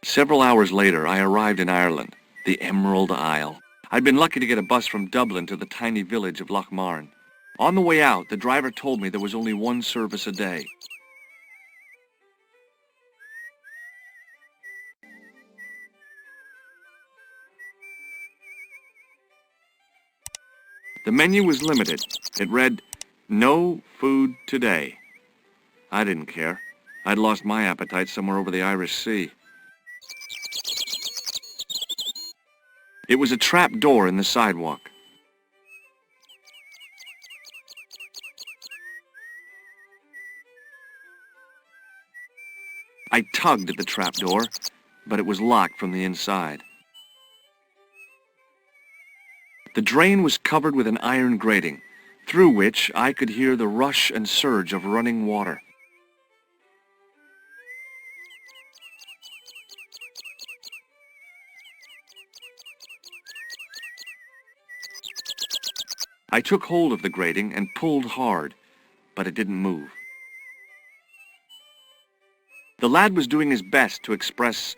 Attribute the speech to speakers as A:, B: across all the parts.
A: Several hours later, I arrived in Ireland, the Emerald Isle. I'd been lucky to get a bus from Dublin to the tiny village of Lochmarn. On the way out, the driver told me there was only one service a day. The menu was limited. It read, "No food today." I didn't care. I'd lost my appetite somewhere over the Irish Sea. It was a trap door in the sidewalk. I tugged at the trap door, but it was locked from the inside. The drain was covered with an iron grating, through which I could hear the rush and surge of running water. I took hold of the grating and pulled hard, but it didn't move. The lad was doing his best to express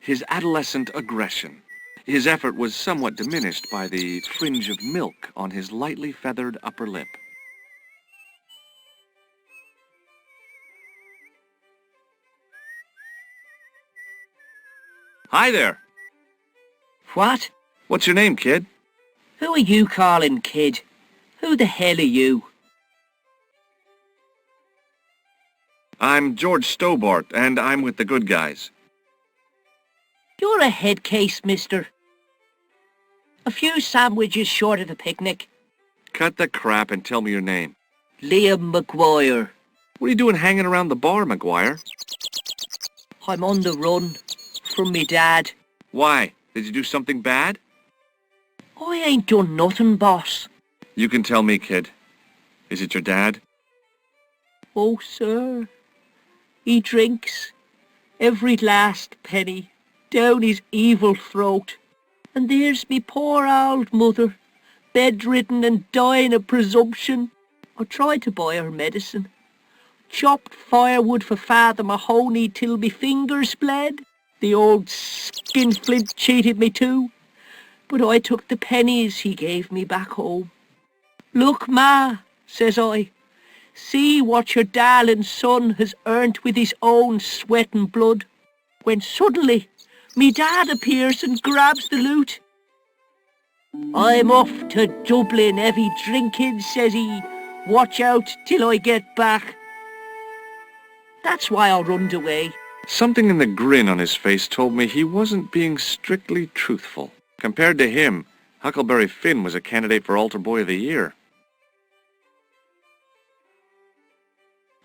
A: his adolescent aggression. His effort was somewhat diminished by the fringe of milk on his lightly feathered upper lip. Hi there.
B: What?
A: What's your name, kid?
B: Who are you calling kid? Who the hell are you?
A: I'm George Stobbart, and I'm with the good guys.
B: You're a head case, mister. A few sandwiches short of a picnic.
A: Cut the crap and tell me your name.
B: Liam McGuire.
A: What are you doing hanging around the bar, McGuire?
B: I'm on the run from me dad.
A: Why? Did you do something bad?
B: I ain't done nothing, boss.
A: You can tell me, kid. Is it your dad?
B: Oh, sir. He drinks every last penny down his evil throat. And there's me poor old mother, bedridden and dying of presumption. I tried to buy her medicine. Chopped firewood for Father Mahoney till me fingers bled. The old skinflint cheated me too. But I took the pennies he gave me back home. Look, Ma, says I, see what your darling son has earned with his own sweat and blood. When suddenly, me dad appears and grabs the loot. I'm off to Dublin heavy drinking, says he. Watch out till I get back. That's why I runned away.
A: Something in the grin on his face told me he wasn't being strictly truthful. Compared to him, Huckleberry Finn was a candidate for Altar Boy of the Year.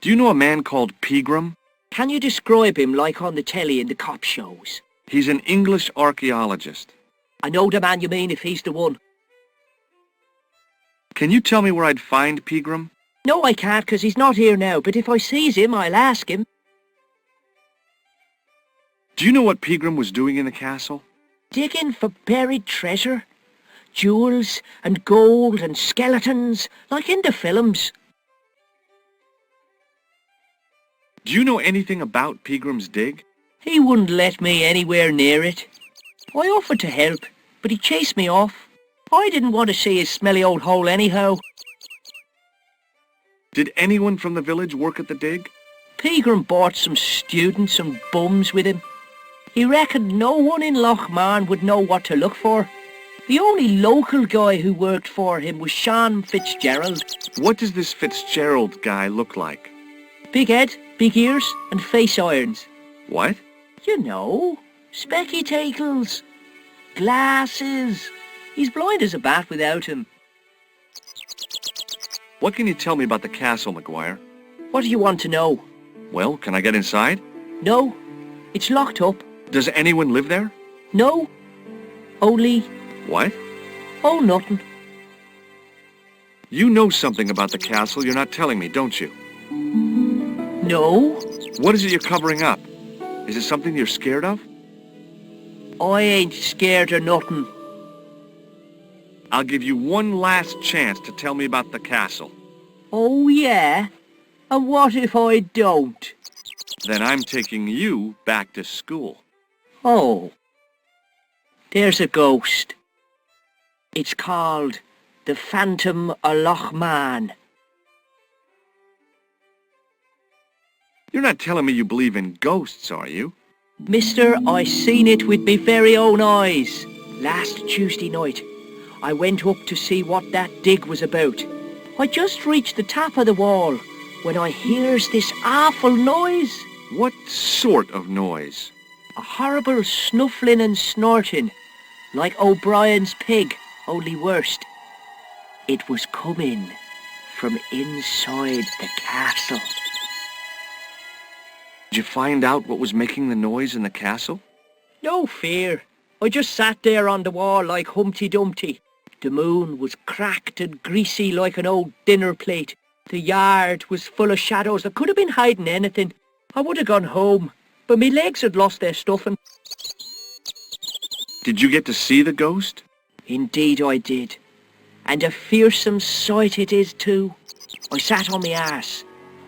A: Do you know a man called Pegram?
B: Can you describe him like on the telly in the cop shows?
A: He's an English archaeologist.
B: I know the man you mean if he's the one.
A: Can you tell me where I'd find Pegram?
B: No, I can't, 'cause he's not here now, but if I sees him, I'll ask him.
A: Do you know what Pegram was doing in the castle?
B: Digging for buried treasure. Jewels and gold and skeletons, like in the films.
A: Do you know anything about Pegram's dig?
B: He wouldn't let me anywhere near it. I offered to help, but he chased me off. I didn't want to see his smelly old hole anyhow.
A: Did anyone from the village work at the dig?
B: Pegram brought some students and bums with him. He reckoned no one in Lochmarn would know what to look for. The only local guy who worked for him was Sean Fitzgerald.
A: What does this Fitzgerald guy look like?
B: Big head, big ears, and face irons.
A: What?
B: You know, spectacles, glasses. He's blind as a bat without him.
A: What can you tell me about the castle, McGuire?
B: What do you want to know?
A: Well, can I get inside?
B: No, it's locked up.
A: Does anyone live there?
B: No, only...
A: What?
B: Oh, nothing.
A: You know something about the castle you're not telling me, don't you?
B: No.
A: What is it you're covering up? Is it something you're scared of?
B: I ain't scared of nothing.
A: I'll give you one last chance to tell me about the castle.
B: Oh, yeah? And what if I don't?
A: Then I'm taking you back to school.
B: Oh, there's a ghost. It's called the Phantom o' Loch Man.
A: You're not telling me you believe in ghosts, are you?
B: Mister, I seen it with me very own eyes. Last Tuesday night, I went up to see what that dig was about. I just reached the top of the wall when I hears this awful noise.
A: What sort of noise?
B: A horrible snuffling and snorting, like O'Brien's pig, only worst. It was coming from inside the castle.
A: Did you find out what was making the noise in the castle?
B: No fear. I just sat there on the wall like Humpty Dumpty. The moon was cracked and greasy like an old dinner plate. The yard was full of shadows that could have been hiding anything. I would have gone home, but me legs had lost their stuffing.
A: Did you get to see the ghost?
B: Indeed I did. And a fearsome sight it is too. I sat on me arse,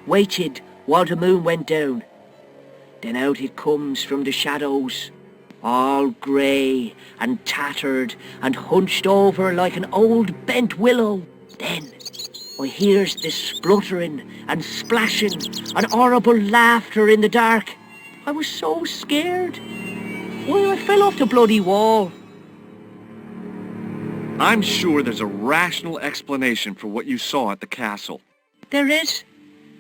B: waited while the moon went down. Then out it comes from the shadows, all grey and tattered and hunched over like an old bent willow. Then I hears this spluttering and splashing and horrible laughter in the dark. I was so scared. Why, I fell off the bloody wall.
A: I'm sure there's a rational explanation for what you saw at the castle.
B: There is.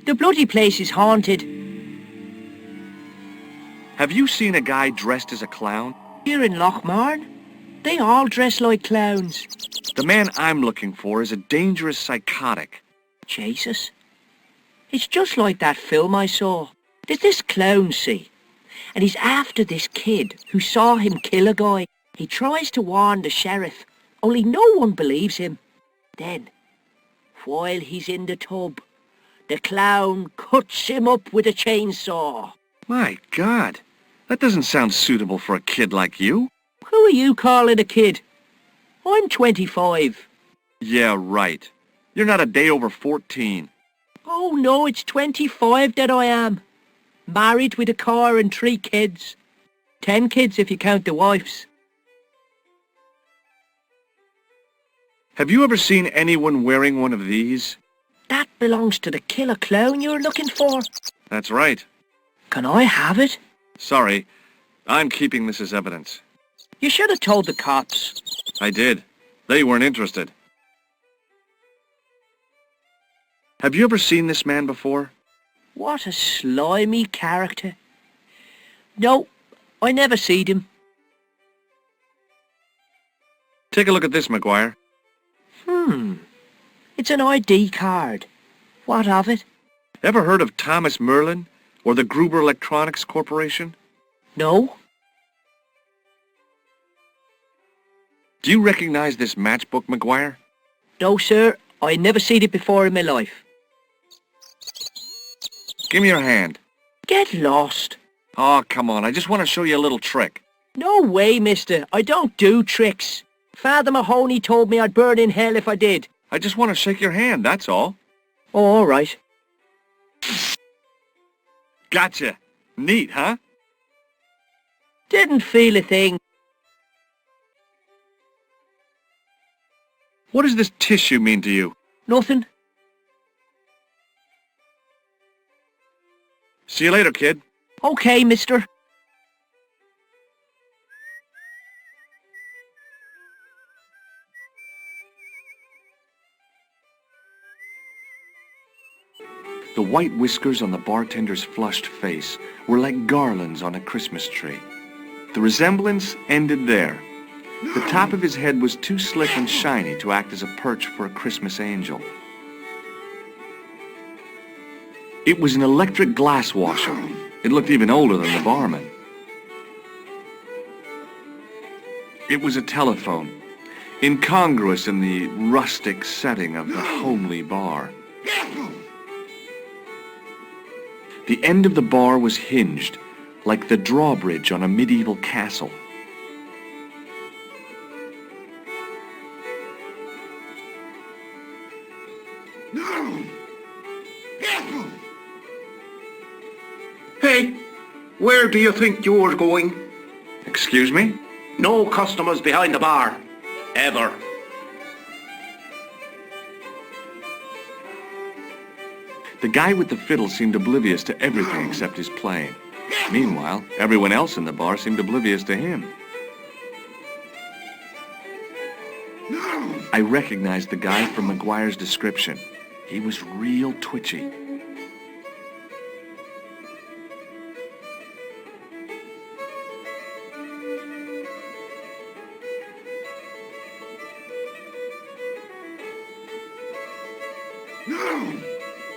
B: The bloody place is haunted.
A: Have you seen a guy dressed as a clown?
B: Here in Lochmarn, they all dress like clowns.
A: The man I'm looking for is a dangerous psychotic.
B: Jesus. It's just like that film I saw. There's this clown, see, and he's after this kid who saw him kill a guy. He tries to warn the sheriff, only no one believes him. Then, while he's in the tub, the clown cuts him up with a chainsaw.
A: My God, that doesn't sound suitable for a kid like you.
B: Who are you calling a kid? I'm 25.
A: Yeah, right. You're not a day over 14.
B: Oh no, it's 25 that I am. Married with a car and 3 kids. 10 kids if you count the wives.
A: Have you ever seen anyone wearing one of these?
B: That belongs to the killer clown you're looking for.
A: That's right.
B: Can I have it?
A: Sorry, I'm keeping this as evidence.
B: You should have told the cops.
A: I did. They weren't interested. Have you ever seen this man before?
B: What a slimy character. No, I never seed him.
A: Take a look at this, McGuire.
B: It's an ID card. What of it?
A: Ever heard of Thomas Merlin or the Gruber Electronics Corporation?
B: No.
A: Do you recognize this matchbook, McGuire?
B: No, sir. I never seen it before in my life.
A: Give me your hand.
B: Get lost.
A: Oh, come on. I just want to show you a little trick.
B: No way, mister. I don't do tricks. Father Mahoney told me I'd burn in hell if I did.
A: I just want to shake your hand, that's all.
B: Oh, all right.
A: Gotcha. Neat, huh?
B: Didn't feel a thing.
A: What does this tissue mean to you?
B: Nothing.
A: See you later, kid.
B: Okay, mister.
A: The white whiskers on the bartender's flushed face were like garlands on a Christmas tree. The resemblance ended there. The top of his head was too slick and shiny to act as a perch for a Christmas angel. It was an electric glass washer. It looked even older than the barman. It was a telephone, incongruous in the rustic setting of the homely bar. The end of the bar was hinged, like the drawbridge on a medieval castle.
C: Hey, where do you think you're going?
A: Excuse me?
C: No customers behind the bar. Ever.
A: The guy with the fiddle seemed oblivious to everything except his playing. Meanwhile, everyone else in the bar seemed oblivious to him. I recognized the guy from McGuire's description. He was real twitchy.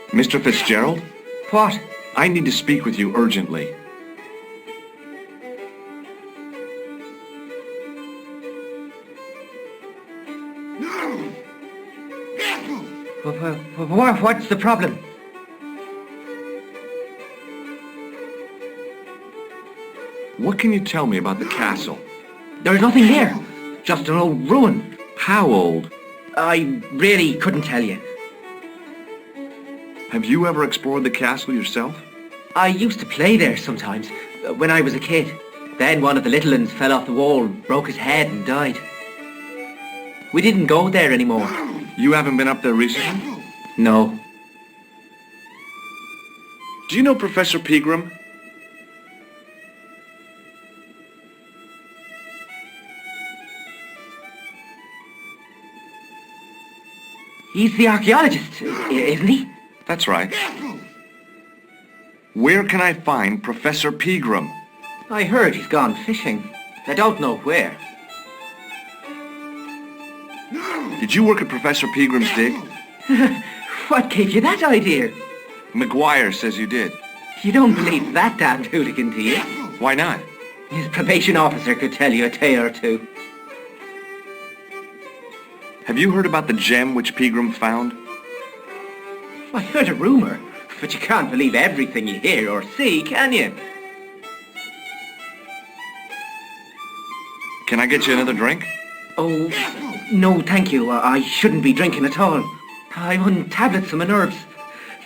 A: Mr. Fitzgerald?
B: What?
A: I need to speak with you urgently.
B: What's the problem?
A: What can you tell me about the castle?
B: There's nothing there. Just an old ruin.
A: How old?
B: I really couldn't tell you.
A: Have you ever explored the castle yourself?
B: I used to play there sometimes, when I was a kid. Then one of the little uns fell off the wall, broke his head and died. We didn't go there anymore.
A: You haven't been up there recently?
B: No.
A: Do you know Professor Pegram?
B: He's the archaeologist, isn't he?
A: That's right. Where can I find Professor Pegram?
B: I heard he's gone fishing. I don't know where.
A: Did you work at Professor Pegram's dig?
B: What gave you that idea?
A: McGuire says you did.
B: You don't believe that damned hooligan, do you?
A: Why not?
B: His probation officer could tell you a tale or two.
A: Have you heard about the gem which Pegram found?
B: I heard a rumour, but you can't believe everything you hear or see, can you?
A: Can I get you another drink?
B: Oh, no, thank you. I shouldn't be drinking at all. I'm on tablets for my nerves.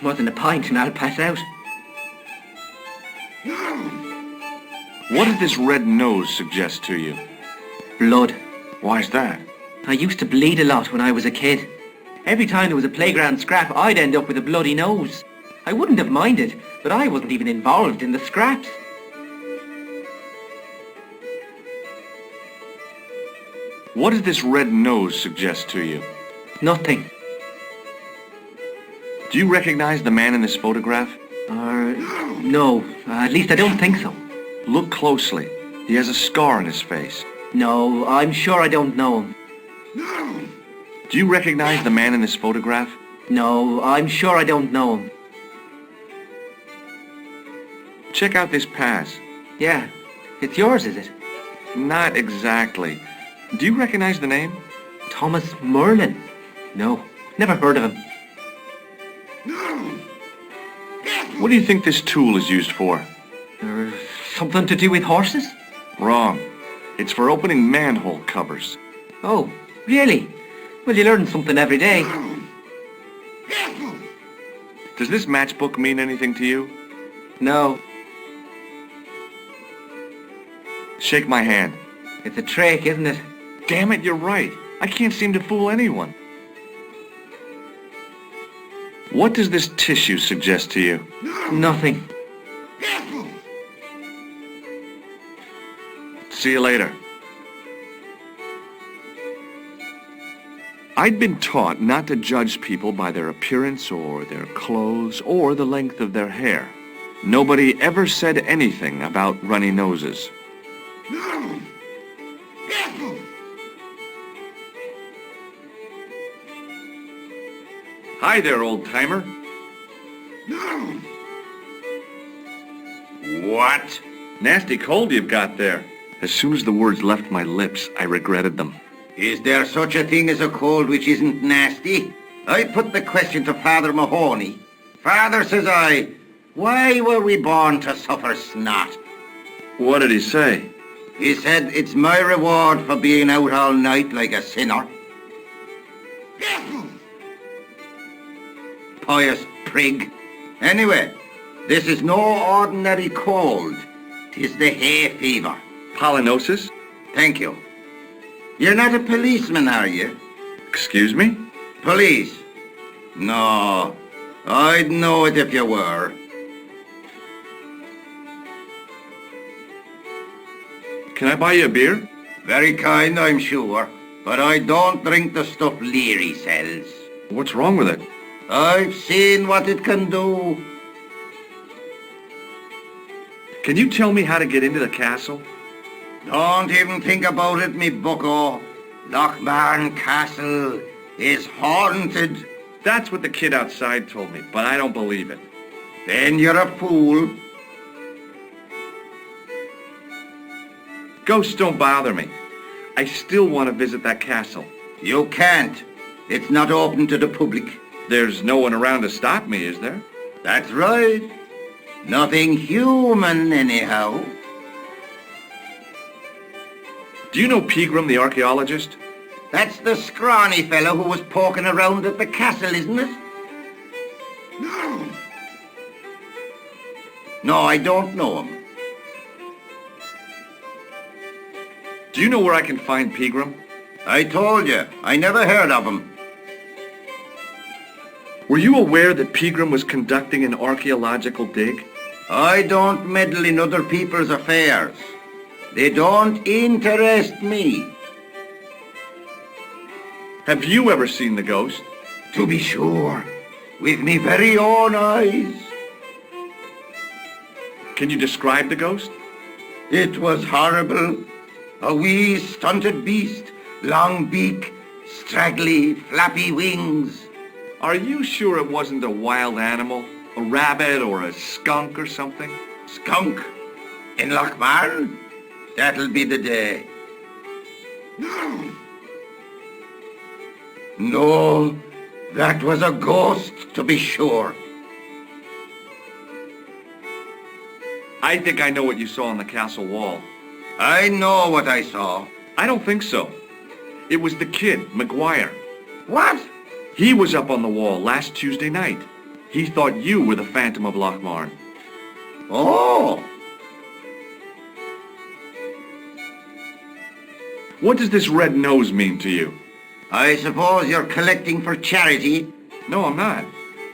B: More than a pint and I'll pass out.
A: What does this red nose suggest to you?
B: Blood.
A: Why's that?
B: I used to bleed a lot when I was a kid. Every time there was a playground scrap, I'd end up with a bloody nose. I wouldn't have minded, but I wasn't even involved in the scraps.
A: What does this red nose suggest to you?
B: Nothing.
A: Do you recognize the man in this photograph?
B: No. At least I don't think so.
A: Look closely. He has a scar on his face.
B: No, I'm sure I don't know him.
A: Do you recognize the man in this photograph?
B: No, I'm sure I don't know him.
A: Check out this pass.
B: Yeah. It's yours, is it?
A: Not exactly. Do you recognize the name?
B: Thomas Merlin? No, never heard of him.
A: What do you think this tool is used for?
B: Something to do with horses?
A: Wrong. It's for opening manhole covers.
B: Oh, really? Well, you learn something every day.
A: Does this matchbook mean anything to you?
B: No,
A: Shake my hand.
B: it's a trick, isn't it?
A: Damn it, you're right. I can't seem to fool anyone. What does this tissue suggest to you?
B: Nothing.
A: See you later. I'd been taught not to judge people by their appearance or their clothes or the length of their hair. Nobody ever said anything about runny noses. Hi there, old-timer. What? Nasty cold you've got there. As soon as the words left my lips, I regretted them.
C: Is there such a thing as a cold which isn't nasty? I put the question to Father Mahoney. Father, says I, why were we born to suffer snot?
A: What did he say?
C: He said, it's my reward for being out all night like a sinner. Pious prig. Anyway, this is no ordinary cold. 'Tis the hay fever.
A: Pollinosis?
C: Thank you. You're not a policeman, are you?
A: Excuse me?
C: Police? No, I'd know it if you were.
A: Can I buy you a beer?
C: Very kind, I'm sure, but I don't drink the stuff Leary sells.
A: What's wrong with it?
C: I've seen what it can do.
A: Can you tell me how to get into the castle?
C: Don't even think about it, me bucko. Lochmarn Castle is haunted.
A: That's what the kid outside told me, but I don't believe it.
C: Then you're a fool.
A: Ghosts don't bother me. I still want to visit that castle.
C: You can't. It's not open to the public.
A: There's no one around to stop me, is there?
C: That's right. Nothing human, anyhow.
A: Do you know Pegram, the archaeologist?
C: That's the scrawny fellow who was poking around at the castle, isn't it? No, I don't know him.
A: Do you know where I can find Pegram?
C: I told you, I never heard of him.
A: Were you aware that Pegram was conducting an archaeological dig?
C: I don't meddle in other people's affairs. They don't interest me.
A: Have you ever seen the ghost?
C: To be sure, with me very own eyes.
A: Can you describe the ghost?
C: It was horrible. A wee stunted beast, long beak, straggly, flappy wings.
A: Are you sure it wasn't a wild animal? A rabbit or a skunk or something?
C: Skunk? In Lochmarn? That'll be the day. No, that was a ghost, to be sure.
A: I think I know what you saw on the castle wall.
C: I know what I saw.
A: I don't think so. It was the kid, McGuire.
C: What?
A: He was up on the wall last Tuesday night. He thought you were the Phantom of Lochmarn.
C: Oh!
A: What does this red nose mean to you?
C: I suppose you're collecting for charity?
A: No, I'm not.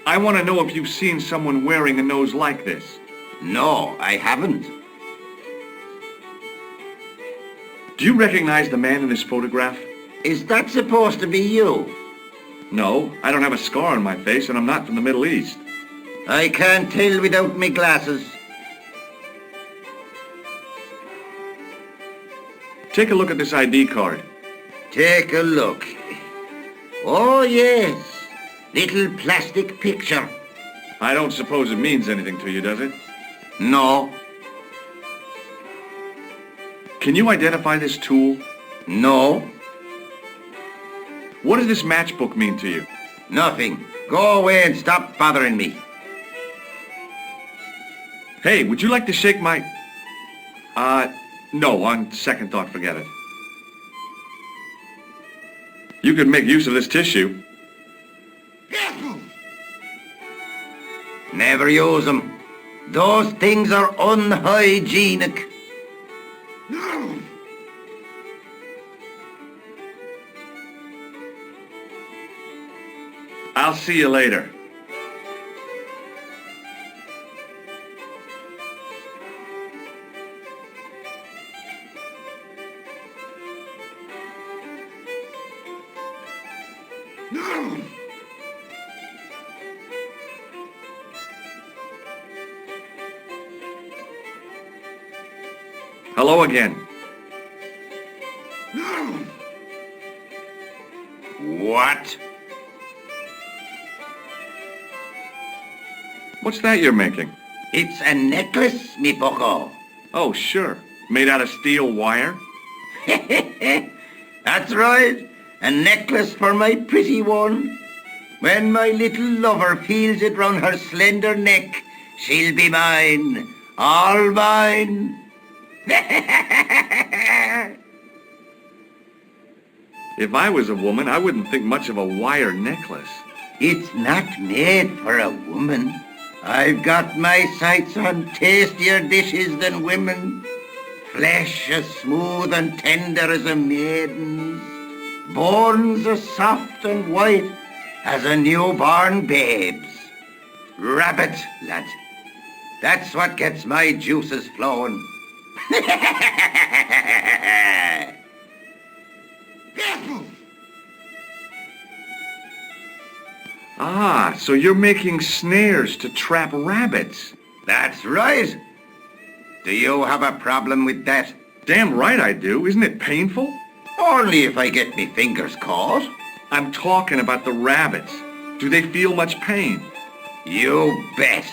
A: I want to know if you've seen someone wearing a nose like this.
C: No, I haven't.
A: Do you recognize the man in this photograph?
C: Is that supposed to be you?
A: No, I don't have a scar on my face and I'm not from the Middle East.
C: I can't tell without me glasses.
A: Take a look at this ID card.
C: Take a look. Oh, yes. Little plastic picture.
A: I don't suppose it means anything to you, does it?
C: No.
A: Can you identify this tool?
C: No.
A: What does this matchbook mean to you?
C: Nothing. Go away and stop bothering me.
A: Hey, would you like to shake my... No, on second thought, forget it. You could make use of this tissue.
C: Never use them. Those things are unhygienic.
A: I'll see you later. Hello again.
C: What?
A: What's that you're making?
C: It's a necklace, me bucko.
A: Oh, sure. Made out of steel wire?
C: That's right. A necklace for my pretty one. When my little lover feels it round her slender neck, she'll be mine. All mine.
A: If I was a woman, I wouldn't think much of a wire necklace.
C: It's not made for a woman. I've got my sights on tastier dishes than women. flesh as smooth and tender as a maiden's, bones as soft and white as a newborn babe's. Rabbit, lad. That's what gets my juices flowing.
A: Ah, so you're making snares to trap rabbits.
C: That's right. Do you have a problem with that?
A: Damn right I do. Isn't it painful?
C: Only if I get me fingers caught.
A: I'm talking about the rabbits. Do they feel much pain?
C: You bet.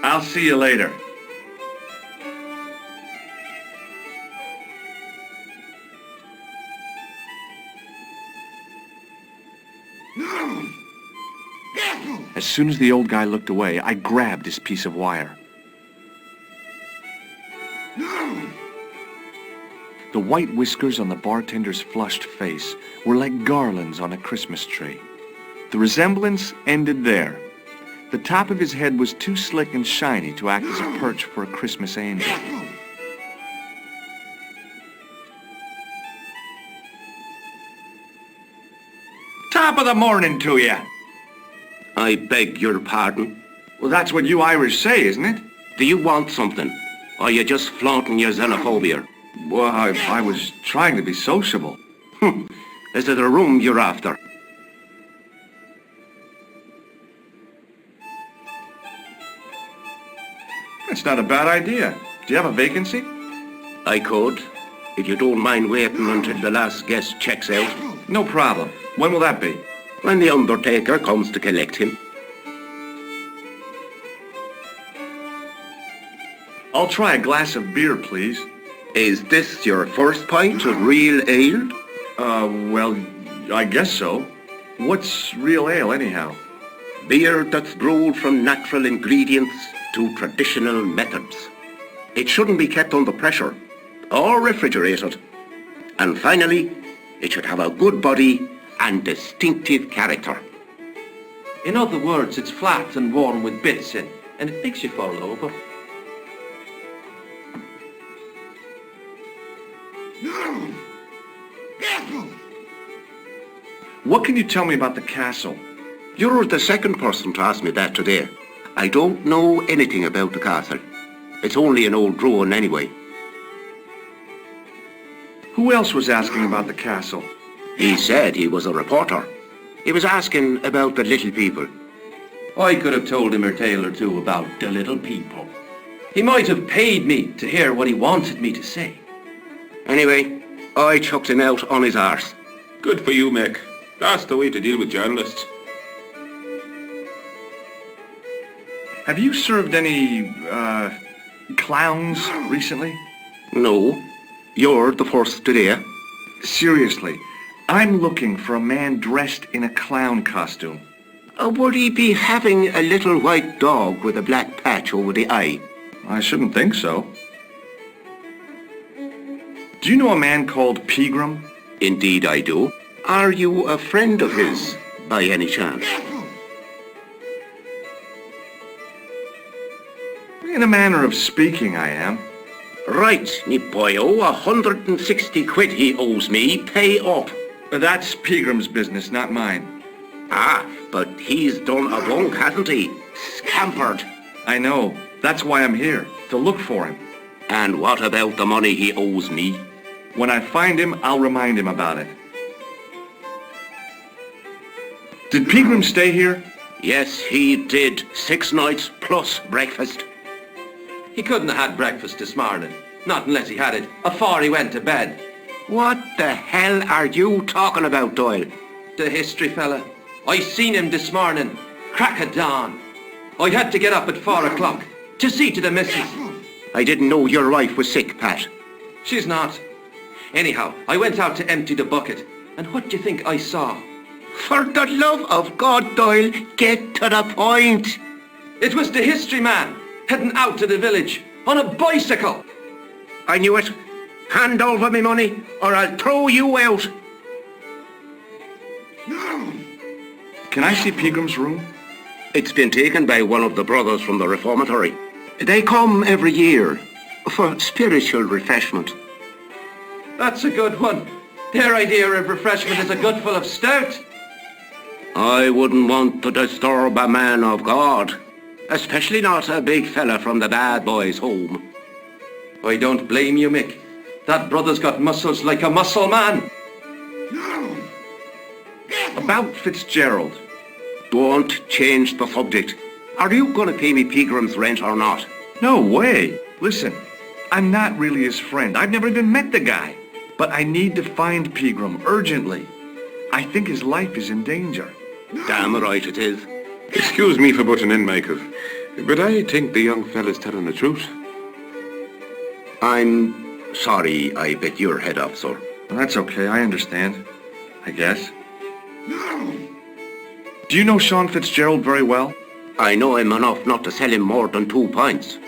A: I'll see you later. As soon as the old guy looked away, I grabbed his piece of wire. The white whiskers on the bartender's flushed face were like garlands on a Christmas tree. The resemblance ended there. The top of his head was too slick and shiny to act as a perch for a Christmas angel. Top of the morning to you.
D: I beg your pardon.
A: Well, that's what you Irish say, isn't it?
D: Do you want something? Or are you just flaunting your xenophobia?
A: Well, I was trying to be sociable.
D: Is it a room you're after?
A: That's not a bad idea. Do you have a vacancy?
D: I could, if you don't mind waiting until the last guest checks out.
A: No problem. When will that be?
D: When the undertaker comes to collect him.
A: I'll try a glass of beer, please.
D: Is this your first pint of real ale?
A: Well, I guess so. What's real ale, anyhow?
D: Beer that's brewed from natural ingredients to traditional methods. It shouldn't be kept under pressure or refrigerated. And finally, it should have a good body and distinctive character.
E: In other words, it's flat and worn with bits in, and it makes you fall over.
A: What can you tell me about the castle?
D: You're the second person to ask me that today. I don't know anything about the castle. It's only an old ruin anyway.
A: Who else was asking about the castle?
D: He said he was a reporter. He was asking about the little people.
E: I could have told him a tale or two about the little people. He might have paid me to hear what he wanted me to say.
D: Anyway, I chucked him out on his arse.
F: Good for you, Mick. That's the way to deal with journalists.
A: Have you served any, clowns recently?
D: No, you're the first today.
A: Seriously, I'm looking for a man dressed in a clown costume.
D: Would he be having a little white dog with a black patch over the eye?
A: I shouldn't think so. Do you know a man called Pegram?
D: Indeed I do. Are you a friend of his, by any chance?
A: In a manner of speaking, I am.
D: Right, me boyo, 160 quid he owes me, pay up.
A: That's Pegram's business, not mine.
D: Ah, but he's done a bunk, hasn't he? Scampered.
A: I know. That's why I'm here, to look for him.
D: And what about the money he owes me?
A: When I find him, I'll remind him about it. Did Pegram stay here?
D: Yes, he did. 6 nights plus breakfast.
E: He couldn't have had breakfast this morning. Not unless he had it afore he went to bed.
D: What the hell are you talking about, Doyle?
E: The history fella. I seen him this morning, crack of dawn. I had to get up at 4 o'clock to see to the missus.
D: I didn't know your wife was sick, Pat.
E: She's not. Anyhow, I went out to empty the bucket, and what do you think I saw?
D: For the love of God, Doyle, get to the point.
E: It was the history man, heading out to the village, on a bicycle.
D: I knew it. Hand over me money, or I'll throw you out.
A: Can I see Pegram's room?
D: It's been taken by one of the brothers from the reformatory. They come every year for spiritual refreshment.
E: That's a good one. Their idea of refreshment is a good full of stout.
D: I wouldn't want to disturb a man of God, especially not a big fella from the bad boys' home.
E: I don't blame you, Mick. That brother's got muscles like a muscle man.
A: About Fitzgerald.
D: Don't change the subject. Are you going to pay me Peagram's rent or not?
A: No way. Listen, I'm not really his friend. I've never even met the guy. But I need to find Pegram urgently. I think his life is in danger.
D: Damn right it is.
F: Excuse me for butting in, Michael, but I think the young fella's telling the truth.
D: I'm sorry I bit your head off, sir.
A: Well, that's okay. I understand. I guess. Do you know Sean Fitzgerald very well?
D: I know him enough not to sell him more than 2 pints.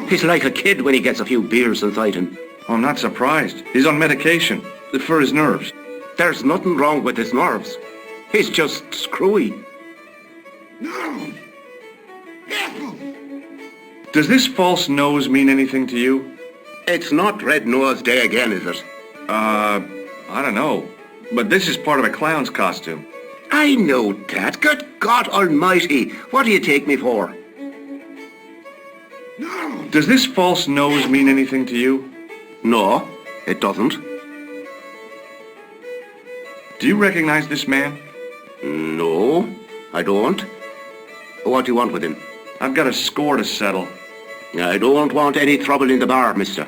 D: He's like a kid when he gets a few beers inside him.
A: Oh, I'm not surprised. He's on medication for his nerves.
D: There's nothing wrong with his nerves. He's just screwy.
A: Does this false nose mean anything to you?
D: It's not Red Nose Day again, is it?
A: I don't know. But this is part of a clown's costume.
D: I know that. Good God Almighty. What do you take me for?
A: Does this false nose mean anything to you?
D: No, it doesn't.
A: Do you recognize this man?
D: No, I don't. What do you want with him?
A: I've got a score to settle.
D: I don't want any trouble in the bar, mister.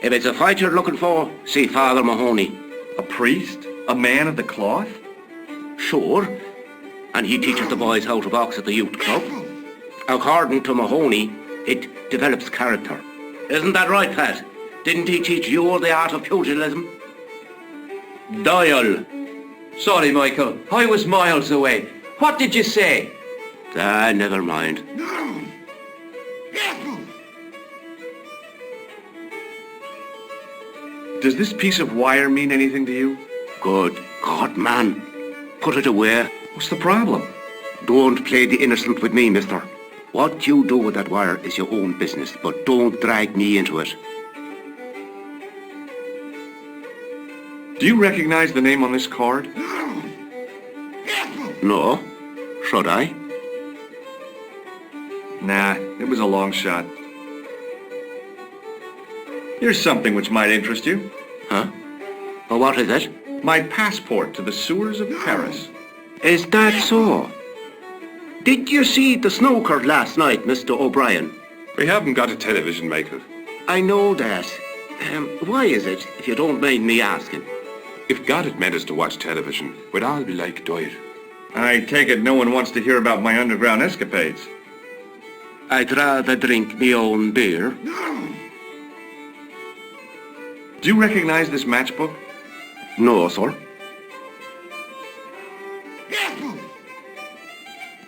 D: If it's a fight you're looking for, see Father Mahoney.
A: A priest? A man of the cloth?
D: Sure. And he teaches the boys how to box at the youth club. According to Mahoney, it develops character. Isn't that right, Pat? Didn't he teach you the art of pugilism? Doyle.
E: Sorry, Michael. I was miles away. What did you say?
D: Never mind.
A: Does this piece of wire mean anything to you?
D: Good God, man. Put it away.
A: What's the problem?
D: Don't play the innocent with me, mister. What you do with that wire is your own business, but don't drag me into it.
A: Do you recognize the name on this card?
D: No. Should I?
A: Nah, it was a long shot. Here's something which might interest you.
D: Huh? Oh, what is it?
A: My passport to the sewers of Paris.
D: Is that so? Did you see the snooker last night, Mr. O'Brien?
F: We haven't got a television, Michael.
D: I know that. Why is it, if you don't mind me asking?
F: If God had meant us to watch television, we'd all be like Doyle.
A: I take it no one wants to hear about my underground escapades.
D: I'd rather drink me own beer.
A: Do you recognize this matchbook?
D: No, sir.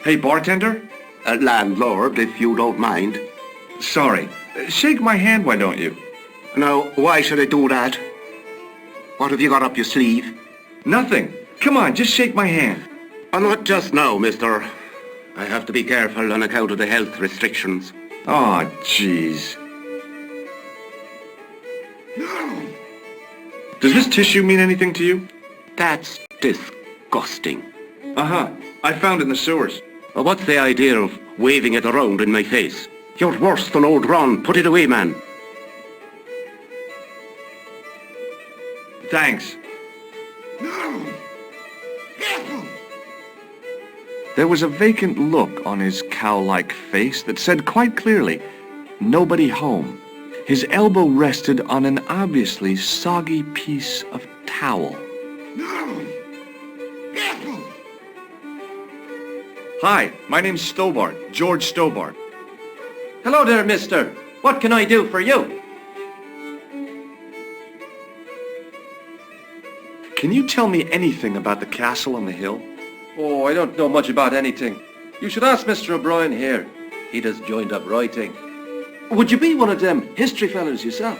A: Hey, bartender?
D: Landlord, if you don't mind.
A: Sorry. Shake my hand, why don't you?
D: Now, why should I do that? What have you got up your sleeve?
A: Nothing. Come on, just shake my hand.
D: Not just now, mister. I have to be careful on account of the health restrictions.
A: Oh, jeez. Does this tissue mean anything to you?
D: That's disgusting.
A: Uh-huh. I found it in the sewers.
D: What's the idea of waving it around in my face? You're worse than old Ron. Put it away, man.
A: Thanks. There was a vacant look on his cow-like face that said quite clearly, "Nobody home." His elbow rested on an obviously soggy piece of towel. Hi, my name's Stobbart, George Stobbart.
E: Hello there, mister. What can I do for you?
A: Can you tell me anything about the castle on the hill?
E: Oh, I don't know much about anything. You should ask Mr. O'Brien here. He does joined-up writing. Would you be one of them history fellas yourself?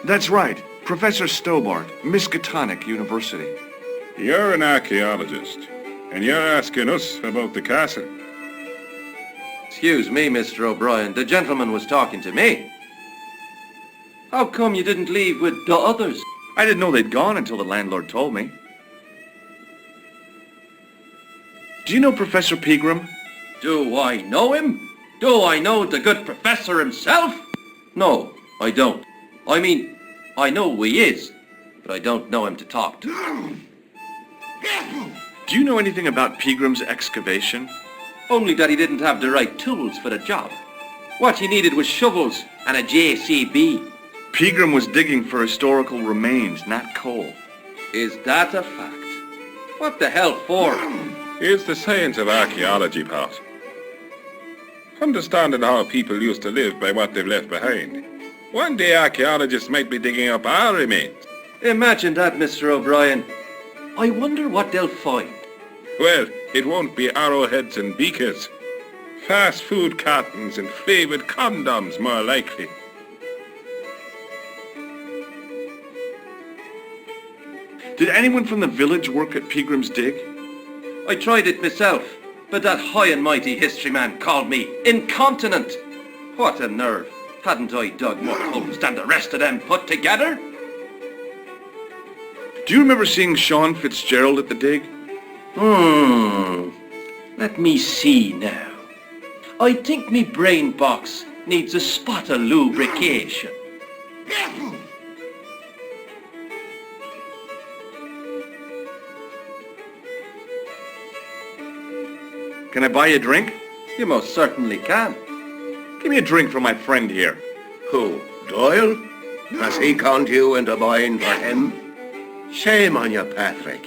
A: That's right, Professor Stobbart, Miskatonic University.
F: You're an archaeologist, and you're asking us about the castle.
E: Excuse me, Mr. O'Brien. The gentleman was talking to me. How come you didn't leave with the others?
A: I didn't know they'd gone until the landlord told me. Do you know Professor Pegram?
E: Do I know him? Do I know the good professor himself? No, I don't. I mean, I know who he is, but I don't know him to talk to.
A: Do you know anything about Pegram's excavation?
E: Only that he didn't have the right tools for the job. What he needed was shovels and a JCB.
A: Pegram was digging for historical remains, not coal.
E: Is that a fact? What the hell for?
F: It's the science of archaeology, Pat. Understanding how people used to live by what they've left behind. One day archaeologists might be digging up our remains.
E: Imagine that, Mr. O'Brien. I wonder what they'll find.
F: Well, it won't be arrowheads and beakers. Fast food cartons and flavoured condoms, more likely.
A: Did anyone from the village work at Pegram's dig?
E: I tried it myself, but that high and mighty history man called me incontinent. What a nerve. Hadn't I dug more holes than the rest of them put together?
A: Do you remember seeing Sean Fitzgerald at the dig?
E: Let me see now. I think me brain box needs a spot of lubrication.
A: Can I buy you a drink?
E: You most certainly can.
A: Give me a drink for my friend here.
D: Who, Doyle? Has he conned you into buying for him? Shame on you, Patrick.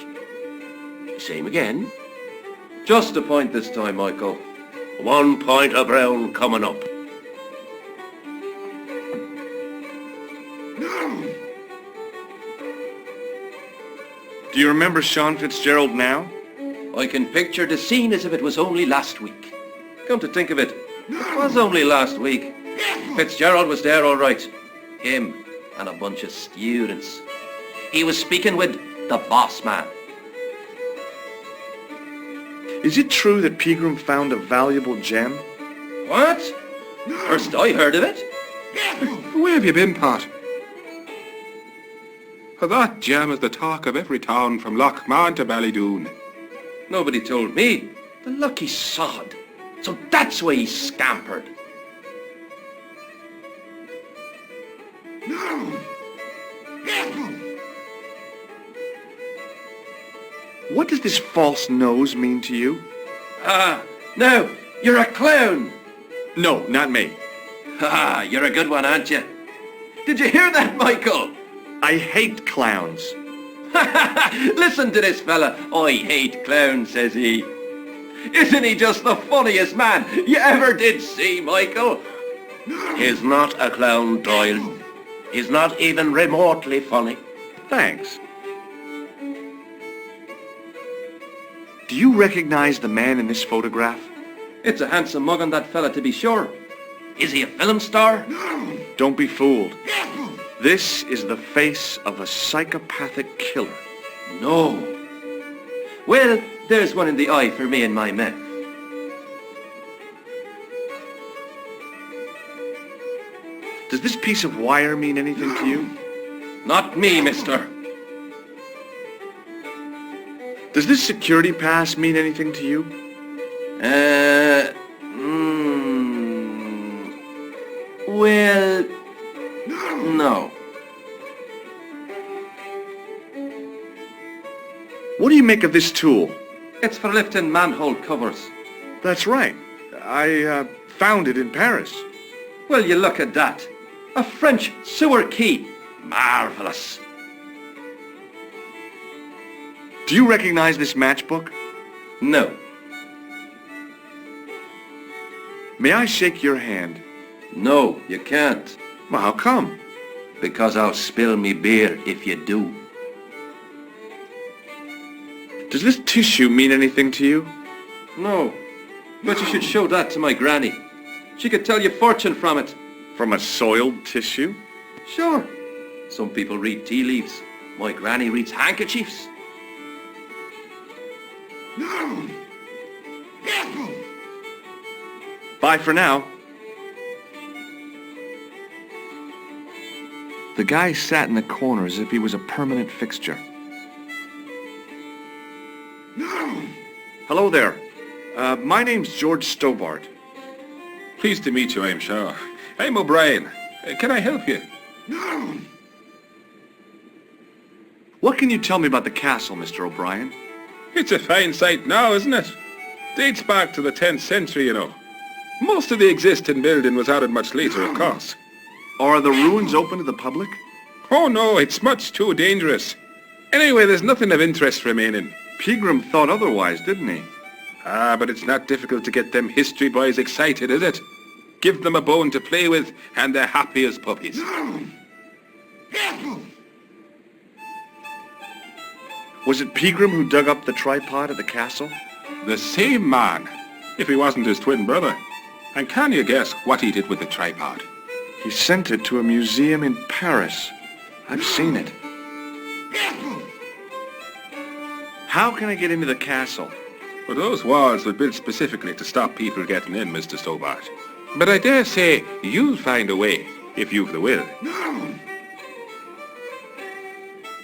D: Same again.
E: Just a point this time, Michael.
D: 1 point of brown coming up.
A: Do you remember Sean Fitzgerald now?
E: I can picture the scene as if it was only last week. Come to think of it, it was only last week. Fitzgerald was there all right. Him and a bunch of students. He was speaking with the boss man.
A: Is it true that Pegram found a valuable gem?
E: What? First I heard of it.
F: Where have you been, Pat? That gem is the talk of every town from Lochmarn to Ballydoon.
E: Nobody told me. The lucky sod. So that's why he scampered.
A: What does this false nose mean to you?
E: No, you're a clown.
A: No, not me.
E: You're a good one, aren't you? Did you hear that, Michael?
A: I hate clowns.
E: Listen to this fella. I hate clowns, says he. Isn't he just the funniest man you ever did see, Michael?
D: He's not a clown, Doyle. He's not even remotely funny.
A: Thanks. Do you recognize the man in this photograph?
E: It's a handsome mug on that fella, to be sure. Is he a film star?
A: Don't be fooled. This is the face of a psychopathic killer.
E: No. Well, there's one in the eye for me and my men.
A: Does this piece of wire mean anything to you?
E: Not me, mister.
A: Does this security pass mean anything to you?
E: Well, no.
A: What do you make of this tool?
E: It's for lifting manhole covers.
A: That's right. I found it in Paris.
E: Well, you look at that. A French sewer key. Marvellous.
A: Do you recognize this matchbook?
E: No.
A: May I shake your hand?
E: No, you can't.
A: Well, how come?
E: Because I'll spill me beer if you do.
A: Does this tissue mean anything to you?
E: No. But you should show that to my granny. She could tell you fortune from it.
A: From a soiled tissue?
E: Sure. Some people read tea leaves. My granny reads handkerchiefs.
A: Bye for now. The guy sat in the corner as if he was a permanent fixture. Hello there. My name's George Stobbart.
F: Pleased to meet you, I'm sure. I'm O'Brien. Can I help you?
A: What can you tell me about the castle, Mr. O'Brien?
F: It's a fine site now, isn't it? Dates back to the 10th century, you know. Most of the existing building was added much later, of course.
A: Are the ruins open to the public?
F: Oh no, it's much too dangerous. Anyway, there's nothing of interest remaining.
A: Pegram thought otherwise, didn't he?
F: Ah, but it's not difficult to get them history boys excited, is it? Give them a bone to play with, and they're happy as puppies.
A: Was it Pegram who dug up the tripod at the castle?
F: The same man, if he wasn't his twin brother. And can you guess what he did with the tripod?
A: He sent it to a museum in Paris. I've seen it. How can I get into the castle?
F: Well, those walls were built specifically to stop people getting in, Mr. Stobbart. But I dare say you'll find a way, if you've the will.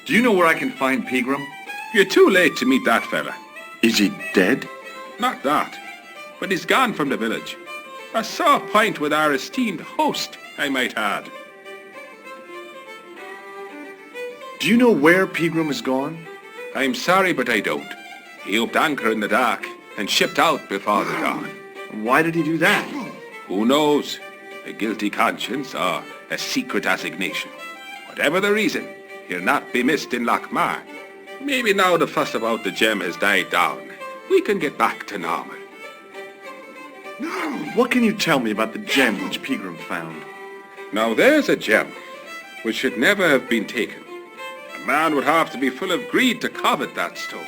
A: Do you know where I can find Pegram?
F: You're too late to meet that fella.
A: Is he dead?
F: Not that, but he's gone from the village. A sore point with our esteemed host, I might add.
A: Do you know where Pegram has gone?
F: I'm sorry, but I don't. He upped anchor in the dark and shipped out before the dawn.
A: Why did he do that?
F: Who knows? A guilty conscience or a secret assignation. Whatever the reason, he'll not be missed in Lochmar. Maybe now the fuss about the gem has died down, we can get back to normal.
A: What can you tell me about the gem which Pegram found?
F: Now there's a gem which should never have been taken. A man would have to be full of greed to covet that stone.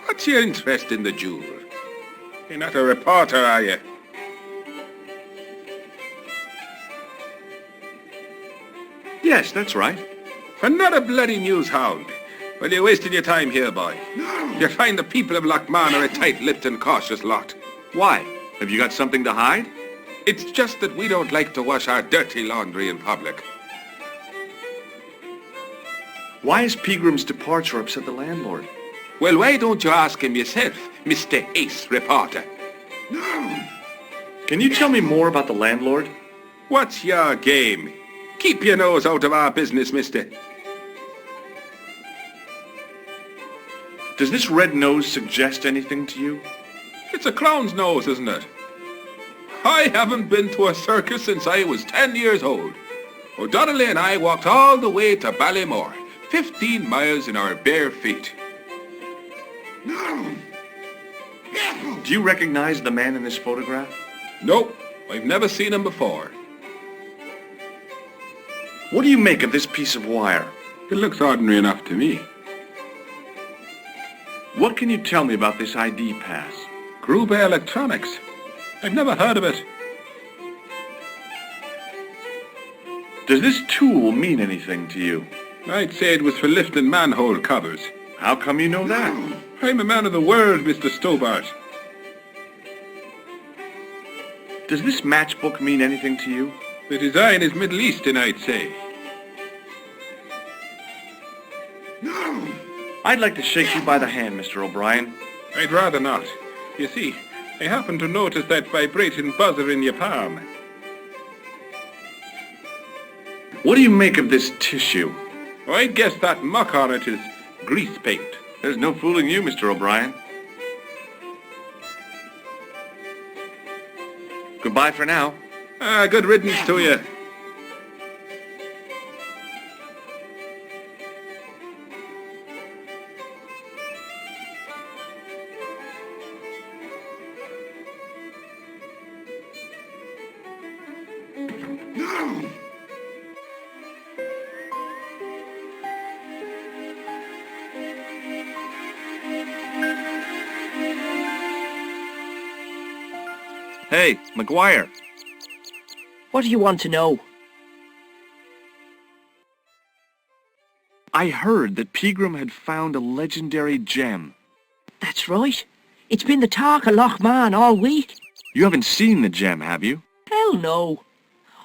F: What's your interest in the jewel? You're not a reporter, are you?
A: Yes, that's right.
F: And not a bloody news hound. Well, you're wasting your time here, boy. You'll find the people of Lochmar are a tight-lipped and cautious lot.
A: Why? Have you got something to hide?
F: It's just that we don't like to wash our dirty laundry in public.
A: Why has Pegram's departure upset the landlord?
F: Well, why don't you ask him yourself, Mr. Ace Reporter?
A: Can you tell me more about the landlord?
F: What's your game? Keep your nose out of our business, mister.
A: Does this red nose suggest anything to you?
F: It's a clown's nose, isn't it? I haven't been to a circus since I was 10 years old. O'Donnelly and I walked all the way to Ballymore, 15 miles in our bare feet.
A: Do you recognize the man in this photograph?
F: Nope, I've never seen him before.
A: What do you make of this piece of wire?
F: It looks ordinary enough to me.
A: What can you tell me about this ID pass?
F: Gruber Electronics. I've never heard of it.
A: Does this tool mean anything to you?
F: I'd say it was for lifting manhole covers.
A: How come you know that?
F: I'm a man of the world, Mr. Stobbart.
A: Does this matchbook mean anything to you?
F: The design is Middle Eastern, I'd say.
A: I'd like to shake you by the hand, Mr. O'Brien.
F: I'd rather not. You see, I happen to notice that vibrating buzzer in your palm.
A: What do you make of this tissue?
F: Oh, I'd guess that muck on it is grease paint.
A: There's no fooling you, Mr. O'Brien. Goodbye for now.
F: Good riddance to you.
A: Hey, McGuire.
B: What do you want to know?
A: I heard that Pegram had found a legendary gem.
B: That's right. It's been the talk of Lochman all week.
A: You haven't seen the gem, have you?
B: Hell no.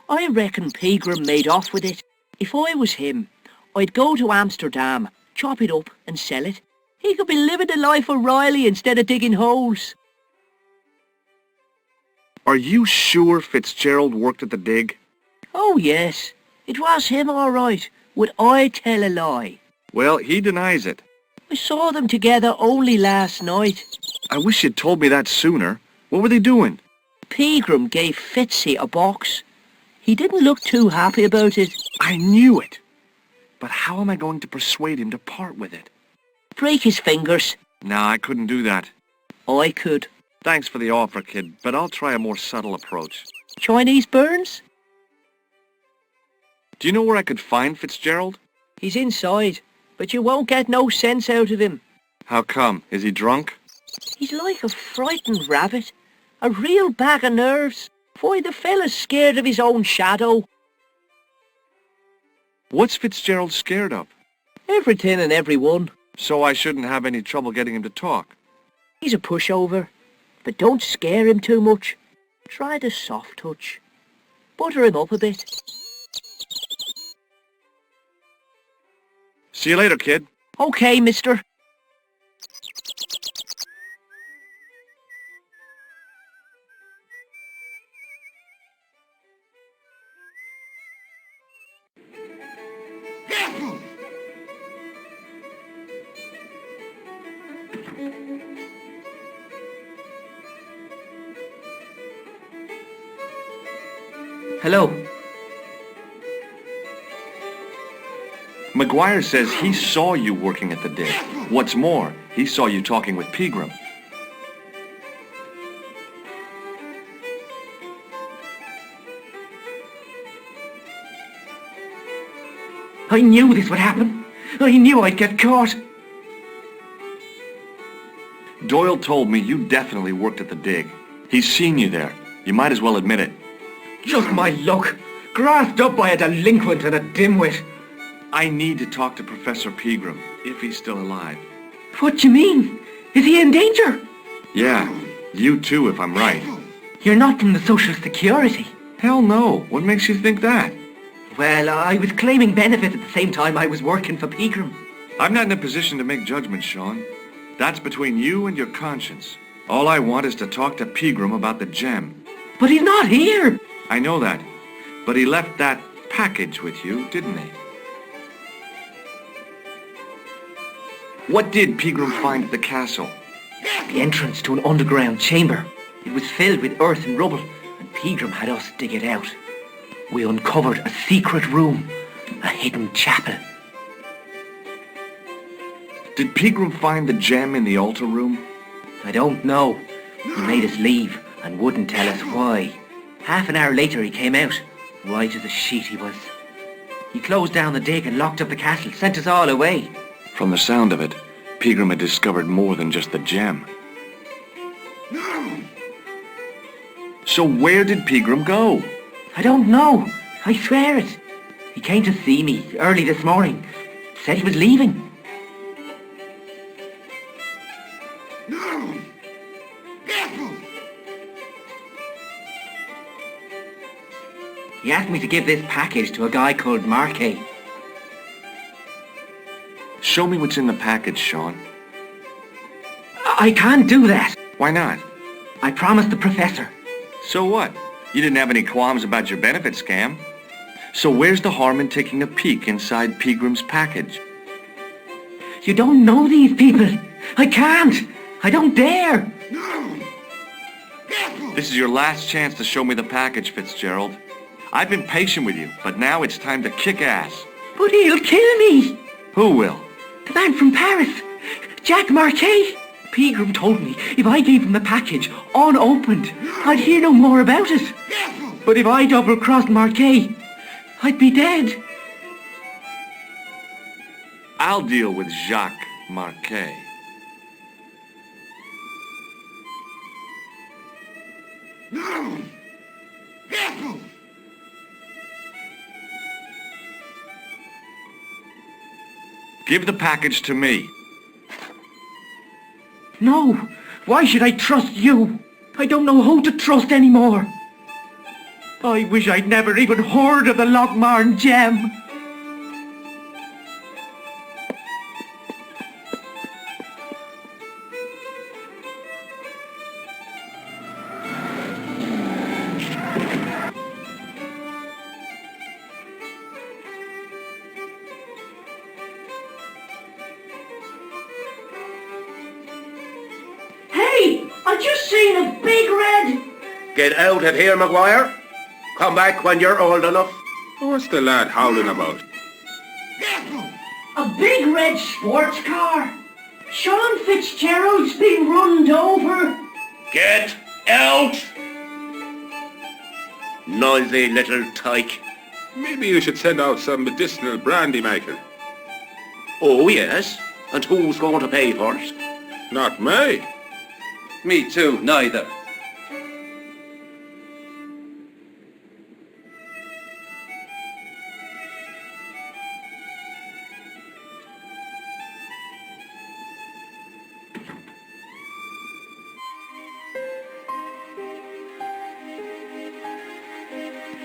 B: I reckon Pegram made off with it. If I was him, I'd go to Amsterdam, chop it up and sell it. He could be living the life of Riley instead of digging holes.
A: Are you sure Fitzgerald worked at the dig?
B: Oh yes, it was him all right. Would I tell a lie?
A: Well, he denies it.
B: I saw them together only last night.
A: I wish you'd told me that sooner. What were they doing?
B: Pegram gave Fitzy a box. He didn't look too happy about it.
A: I knew it. But how am I going to persuade him to part with it?
B: Break his fingers.
A: Nah, I couldn't do that.
B: I could.
A: Thanks for the offer, kid, but I'll try a more subtle approach.
B: Chinese burns?
A: Do you know where I could find Fitzgerald?
B: He's inside, but you won't get no sense out of him.
A: How come? Is he drunk?
B: He's like a frightened rabbit. A real bag of nerves. Why, the fella's scared of his own shadow.
A: What's Fitzgerald scared of?
B: Everything and everyone.
A: So I shouldn't have any trouble getting him to talk.
B: He's a pushover. But don't scare him too much. Try the soft touch. Butter him up a bit.
A: See you later, kid.
B: Okay, mister. Hello.
A: McGuire says he saw you working at the dig. What's more, he saw you talking with Pegram.
B: I knew this would happen. I knew I'd get caught.
A: Doyle told me you definitely worked at the dig. He's seen you there. You might as well admit it.
B: Just my luck. Grasped up by a delinquent and a dimwit.
A: I need to talk to Professor Pegram, if he's still alive.
B: What do you mean? Is he in danger?
A: Yeah, you too, if I'm right.
B: You're not from the Social Security.
A: Hell no. What makes you think that?
B: Well, I was claiming benefit at the same time I was working for Pegram.
A: I'm not in a position to make judgments, Sean. That's between you and your conscience. All I want is to talk to Pegram about the gem.
B: But he's not here.
A: I know that. But he left that package with you, didn't he? What did Pegram find at the castle?
B: The entrance to an underground chamber. It was filled with earth and rubble, and Pegram had us dig it out. We uncovered a secret room, a hidden chapel.
A: Did Pegram find the gem in the altar room?
B: I don't know. He made us leave and wouldn't tell us why. Half an hour later he came out, white as a sheet he was. He closed down the dig and locked up the castle, sent us all away.
A: From the sound of it, Pegram had discovered more than just the gem. So where did Pegram go?
B: I don't know. I swear it. He came to see me early this morning. Said he was leaving. He asked me to give this package to a guy called Marquet.
A: Show me what's in the package, Sean.
B: I can't do that.
A: Why not?
B: I promised the professor.
A: So what? You didn't have any qualms about your benefit scam. So where's the harm in taking a peek inside Pegram's package?
B: You don't know these people. I can't. I don't dare.
A: This is your last chance to show me the package, Fitzgerald. I've been patient with you, but now it's time to kick ass.
B: But he'll kill me.
A: Who will?
B: The man from Paris. Jack Marquet. Pegram told me if I gave him the package unopened, I'd hear no more about it. But if I double-crossed Marquet, I'd be dead.
A: I'll deal with Jacques Marquet. Give the package to me.
B: No, Why should I trust you? I don't know who to trust anymore. I wish I'd never even heard of the Lochmarn gem. Hey, I just seen a big red.
D: Get out of here, Maguire. Come back when you're old enough.
F: What's the lad howling about?
B: A big red sports car. Sean Fitzgerald's been runned over.
D: Get out! Noisy little tyke.
F: Maybe you should send out some medicinal brandy, Michael.
D: Oh, yes. And who's going to pay first?
F: Not me.
E: Me too, neither.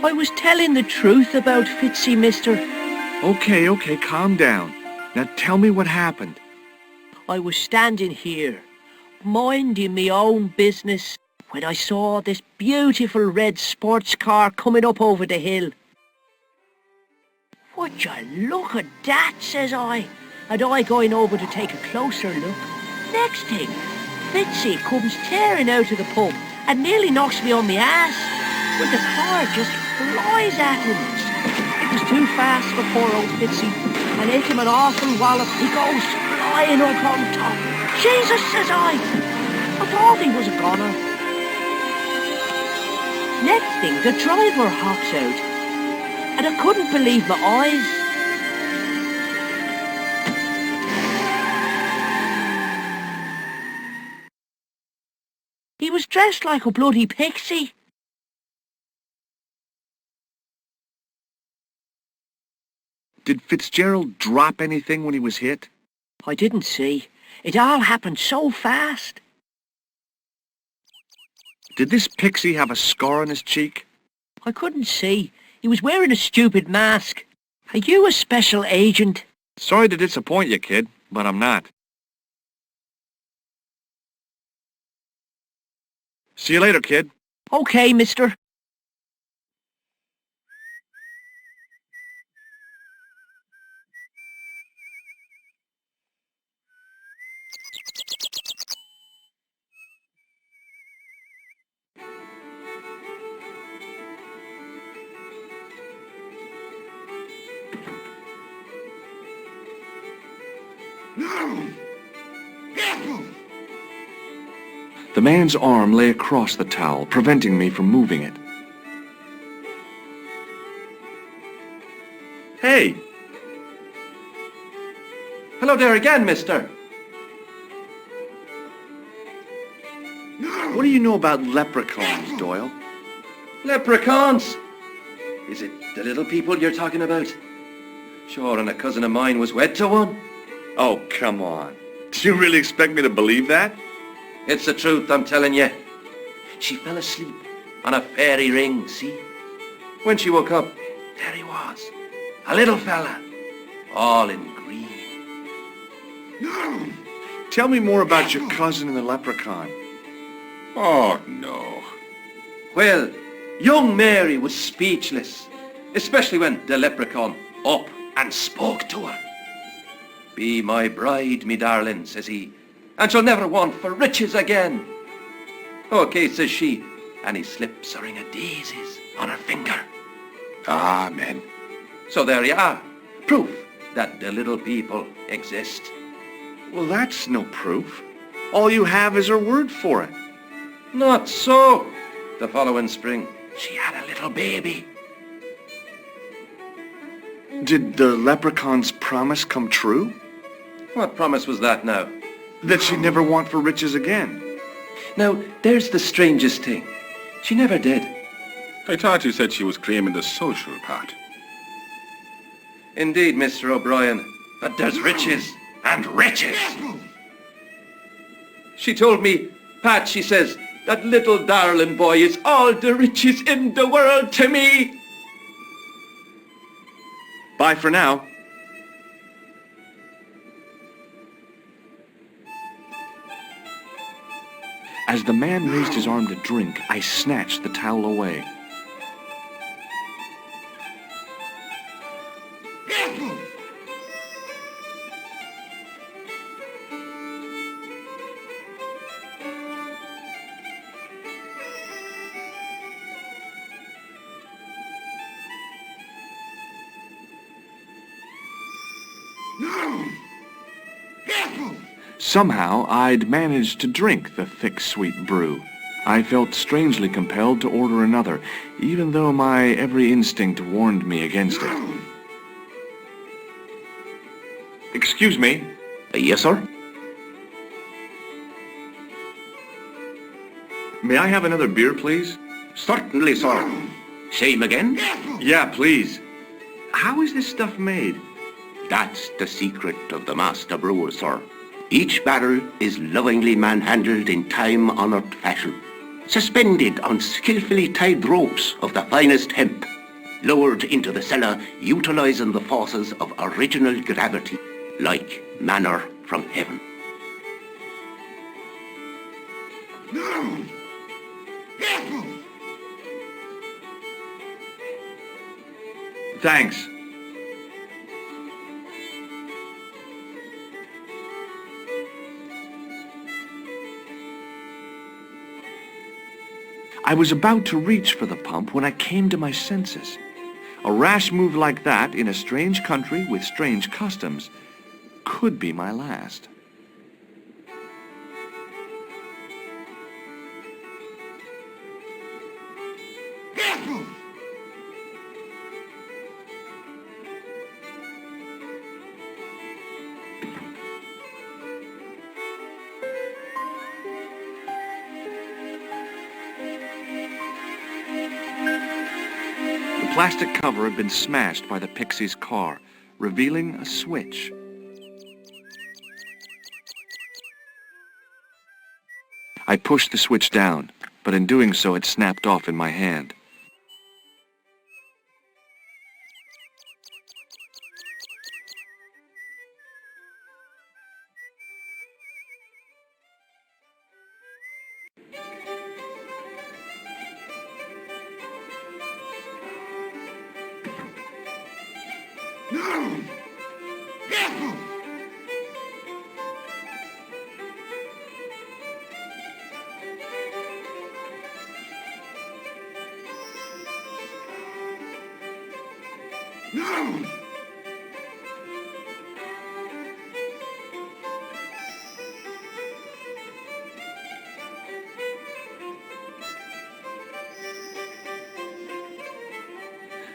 B: I was telling the truth about Fitzy, mister.
A: Okay, calm down. Now tell me what happened.
B: I was standing here, minding me own business, when I saw this beautiful red sports car coming up over the hill. Would you look at that, says I, and I going over to take a closer look. Next thing, Fitzy comes tearing out of the pub and nearly knocks me on my ass, when the car just flies at him. It was too fast for poor old Fitzy, and hit him an awful wallop. He goes flying up on top. Jesus, says I thought he was a goner. Next thing, the driver hops out, and I couldn't believe my eyes. He was dressed like a bloody pixie.
A: Did Fitzgerald drop anything when he was hit?
B: I didn't see. It all happened so fast.
A: Did this pixie have a scar on his cheek?
B: I couldn't see. He was wearing a stupid mask. Are you a special agent?
A: Sorry to disappoint you, kid, but I'm not. See you later, kid.
B: Okay, mister.
A: The man's arm lay across the towel, preventing me from moving it. Hey!
E: Hello there again, mister.
A: What do you know about leprechauns, Doyle?
E: Leprechauns? Is it the little people you're talking about? Sure, and a cousin of mine was wed to one.
A: Oh, come on. Do you really expect me to believe that?
E: It's the truth, I'm telling you. She fell asleep on a fairy ring, see? When she woke up, there he was. A little fella, all in green.
A: Tell me more about your cousin and the leprechaun.
F: Oh, no.
E: Well, young Mary was speechless, especially when the leprechaun up and spoke to her. Be my bride, me darling, says he, and she'll never want for riches again. Okay, says she, and he slips a ring of daisies on her finger.
F: Amen.
E: So there you are, proof that the little people exist.
A: Well, that's no proof. All you have is her word for it.
E: Not so. The following spring, she had a little baby.
A: Did the leprechaun's promise come true?
E: What promise was that now?
A: That she'd never want for riches again.
E: Now, there's the strangest thing. She never did.
F: I thought you said she was claiming the social part.
E: Indeed, Mr. O'Brien, but there's riches and riches. She told me Pat, she says, that little darling boy is all the riches in the world to me.
A: Bye for now. As the man raised his arm to drink, I snatched the towel away. Somehow, I'd managed to drink the thick, sweet brew. I felt strangely compelled to order another, even though my every instinct warned me against it. Excuse me.
D: Yes, sir?
A: May I have another beer, please?
D: Certainly, sir. Same again?
A: Yeah, please. How is this stuff made?
D: That's the secret of the master brewer, sir. Each barrel is lovingly manhandled in time-honoured fashion, suspended on skillfully tied ropes of the finest hemp, lowered into the cellar utilising the forces of original gravity, like manna from heaven.
A: Thanks. I was about to reach for the pump when I came to my senses. A rash move like that in a strange country with strange customs could be my last. The plastic cover had been smashed by the Pixie's car, revealing a switch. I pushed the switch down, but in doing so it snapped off in my hand.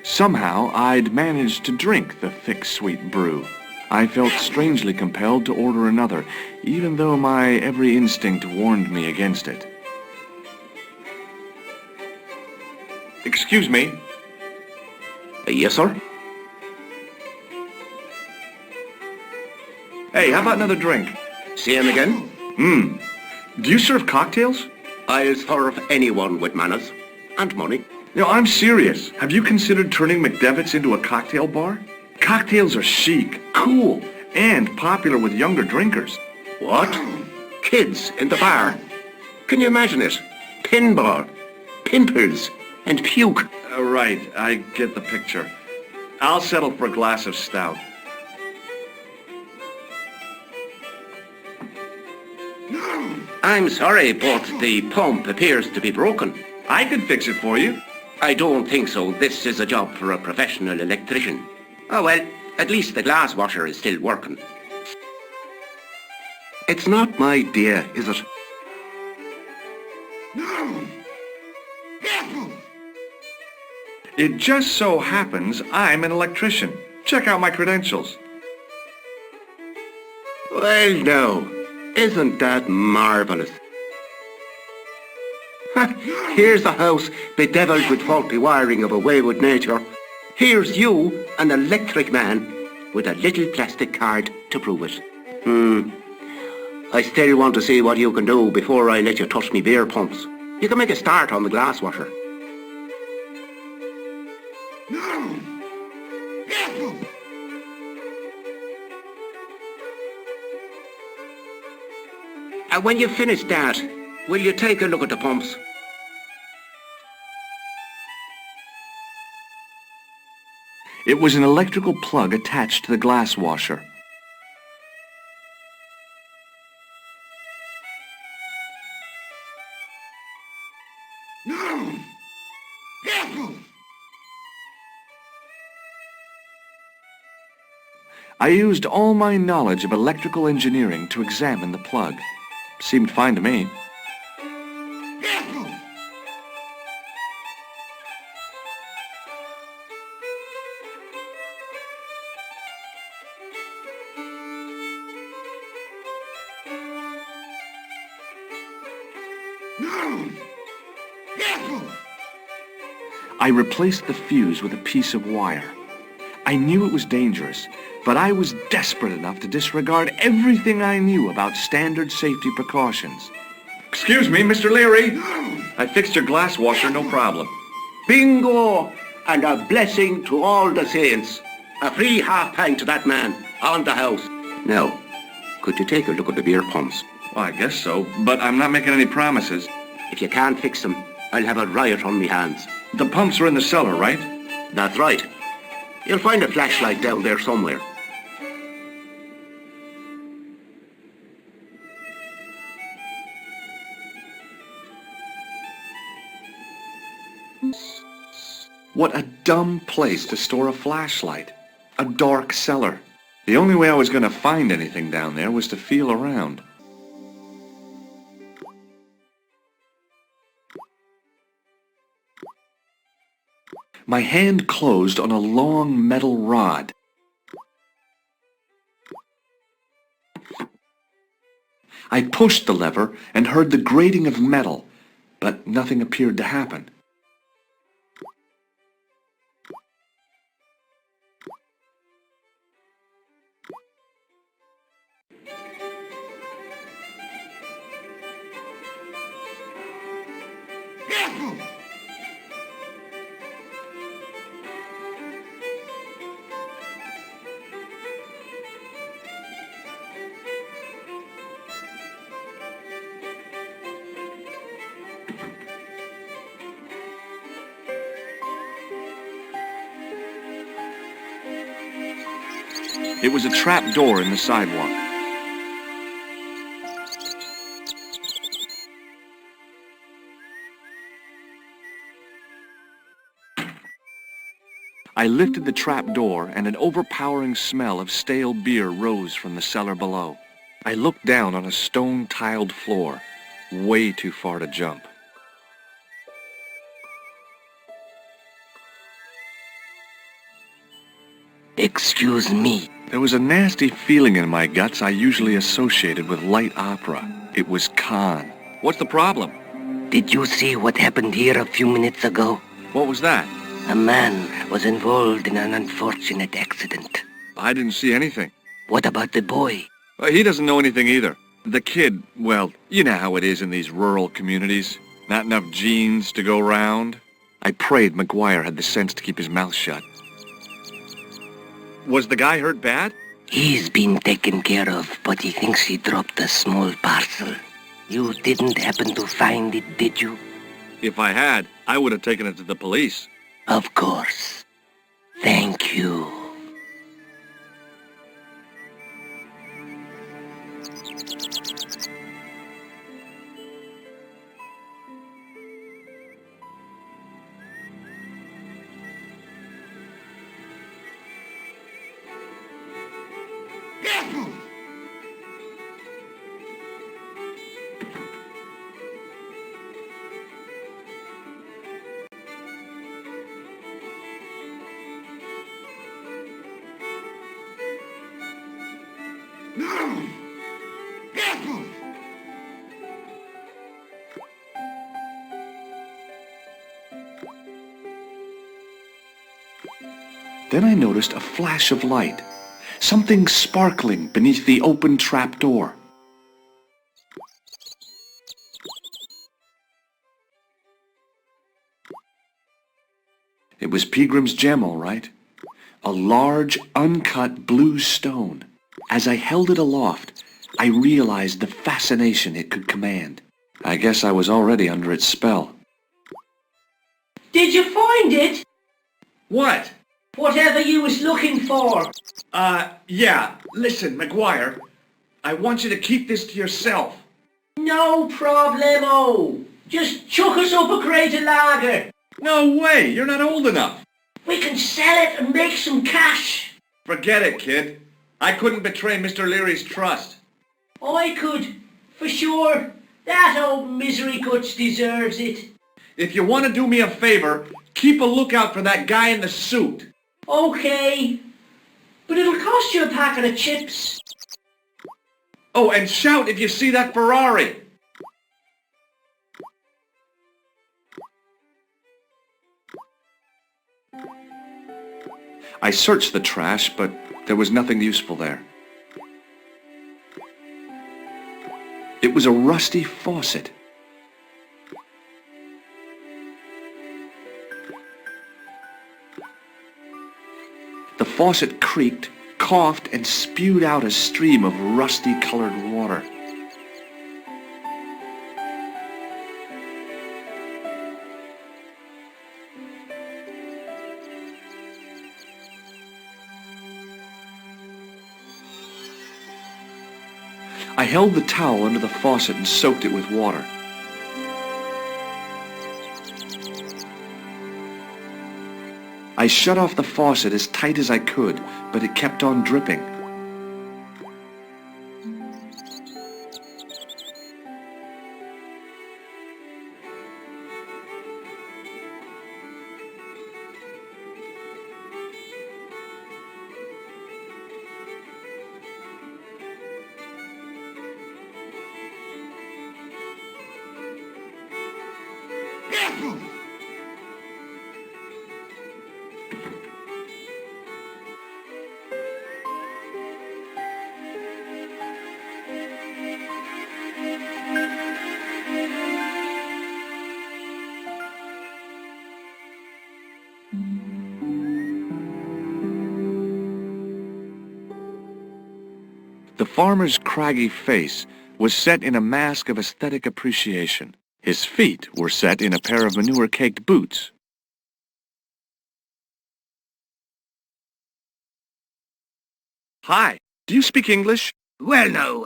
A: Somehow, I'd managed to drink the thick, sweet brew. I felt strangely compelled to order another, even though my every instinct warned me against it. Excuse me.
D: Yes, sir?
A: Hey, how about another drink?
D: Same again?
A: Do you serve cocktails?
D: I'll serve anyone with manners and money.
A: No, I'm serious. Have you considered turning McDevitt's into a cocktail bar? Cocktails are chic, cool, and popular with younger drinkers.
D: What? Kids in the bar? Can you imagine it? Pinball, pimples, and puke.
A: Right, I get the picture. I'll settle for a glass of stout.
D: I'm sorry, but the pump appears to be broken.
A: I could fix it for you.
D: I don't think so. This is a job for a professional electrician. Oh well, at least the glass washer is still working. It's not my day, is it?
A: It just so happens I'm an electrician. Check out my credentials.
D: Well, now, isn't that marvellous? Here's a house bedevilled with faulty wiring of a wayward nature. Here's you, an electric man, with a little plastic card to prove it. I still want to see what you can do before I let you touch me beer pumps. You can make a start on the glass washer. And when you've finished that, will you take a look at the pumps?
A: It was an electrical plug attached to the glass washer. I used all my knowledge of electrical engineering to examine the plug. Seemed fine to me. I replaced the fuse with a piece of wire. I knew it was dangerous, but I was desperate enough to disregard everything I knew about standard safety precautions. Excuse me, Mr. Leary. I fixed your glass washer, no problem.
D: Bingo! And a blessing to all the saints. A free half-pint to that man, on the house. Now, could you take a look at the beer pumps?
A: Well, I guess so, but I'm not making any promises.
D: If you can't fix them, I'll have a riot on me hands.
A: The pumps are in the cellar, right?
D: That's right. You'll find a flashlight down there somewhere.
A: What a dumb place to store a flashlight. A dark cellar. The only way I was going to find anything down there was to feel around. My hand closed on a long metal rod. I pushed the lever and heard the grating of metal, but nothing appeared to happen. It was a trap door in the sidewalk. I lifted the trap door and an overpowering smell of stale beer rose from the cellar below. I looked down on a stone-tiled floor, way too far to jump.
B: Excuse me.
A: There was a nasty feeling in my guts I usually associated with light opera. It was Khan. What's the problem?
B: Did you see what happened here a few minutes ago?
A: What was that?
B: A man was involved in an unfortunate accident.
A: I didn't see anything.
B: What about the boy?
A: He doesn't know anything either. The kid, well, you know how it is in these rural communities. Not enough genes to go round. I prayed McGuire had the sense to keep his mouth shut. Was the guy hurt bad?
B: He's been taken care of, but he thinks he dropped a small parcel. You didn't happen to find it, did you?
A: If I had, I would have taken it to the police.
B: Of course. Thank you.
A: Then I noticed a flash of light, something sparkling beneath the open trap door. It was Peagrim's gem, all right. A large, uncut blue stone. As I held it aloft, I realized the fascination it could command. I guess I was already under its spell.
B: Did you find it?
A: What?
B: Whatever you was looking for.
A: Yeah. Listen, McGuire, I want you to keep this to yourself.
B: No problemo. Just chuck us up a crate of lager.
A: No way, you're not old enough.
B: We can sell it and make some cash.
A: Forget it, kid. I couldn't betray Mr. Leary's trust.
B: I could, for sure. That old misery guts deserves it.
A: If you want to do me a favor, keep a lookout for that guy in the suit.
B: Okay. But it'll cost you a packet of chips.
A: Oh, and shout if you see that Ferrari. I searched the trash, but there was nothing useful there. It was a rusty faucet. The faucet creaked, coughed, and spewed out a stream of rusty-colored water. I held the towel under the faucet and soaked it with water. I shut off the faucet as tight as I could, but it kept on dripping. The farmer's craggy face was set in a mask of aesthetic appreciation. His feet were set in a pair of manure-caked boots. Hi, do you speak English?
C: Well, now,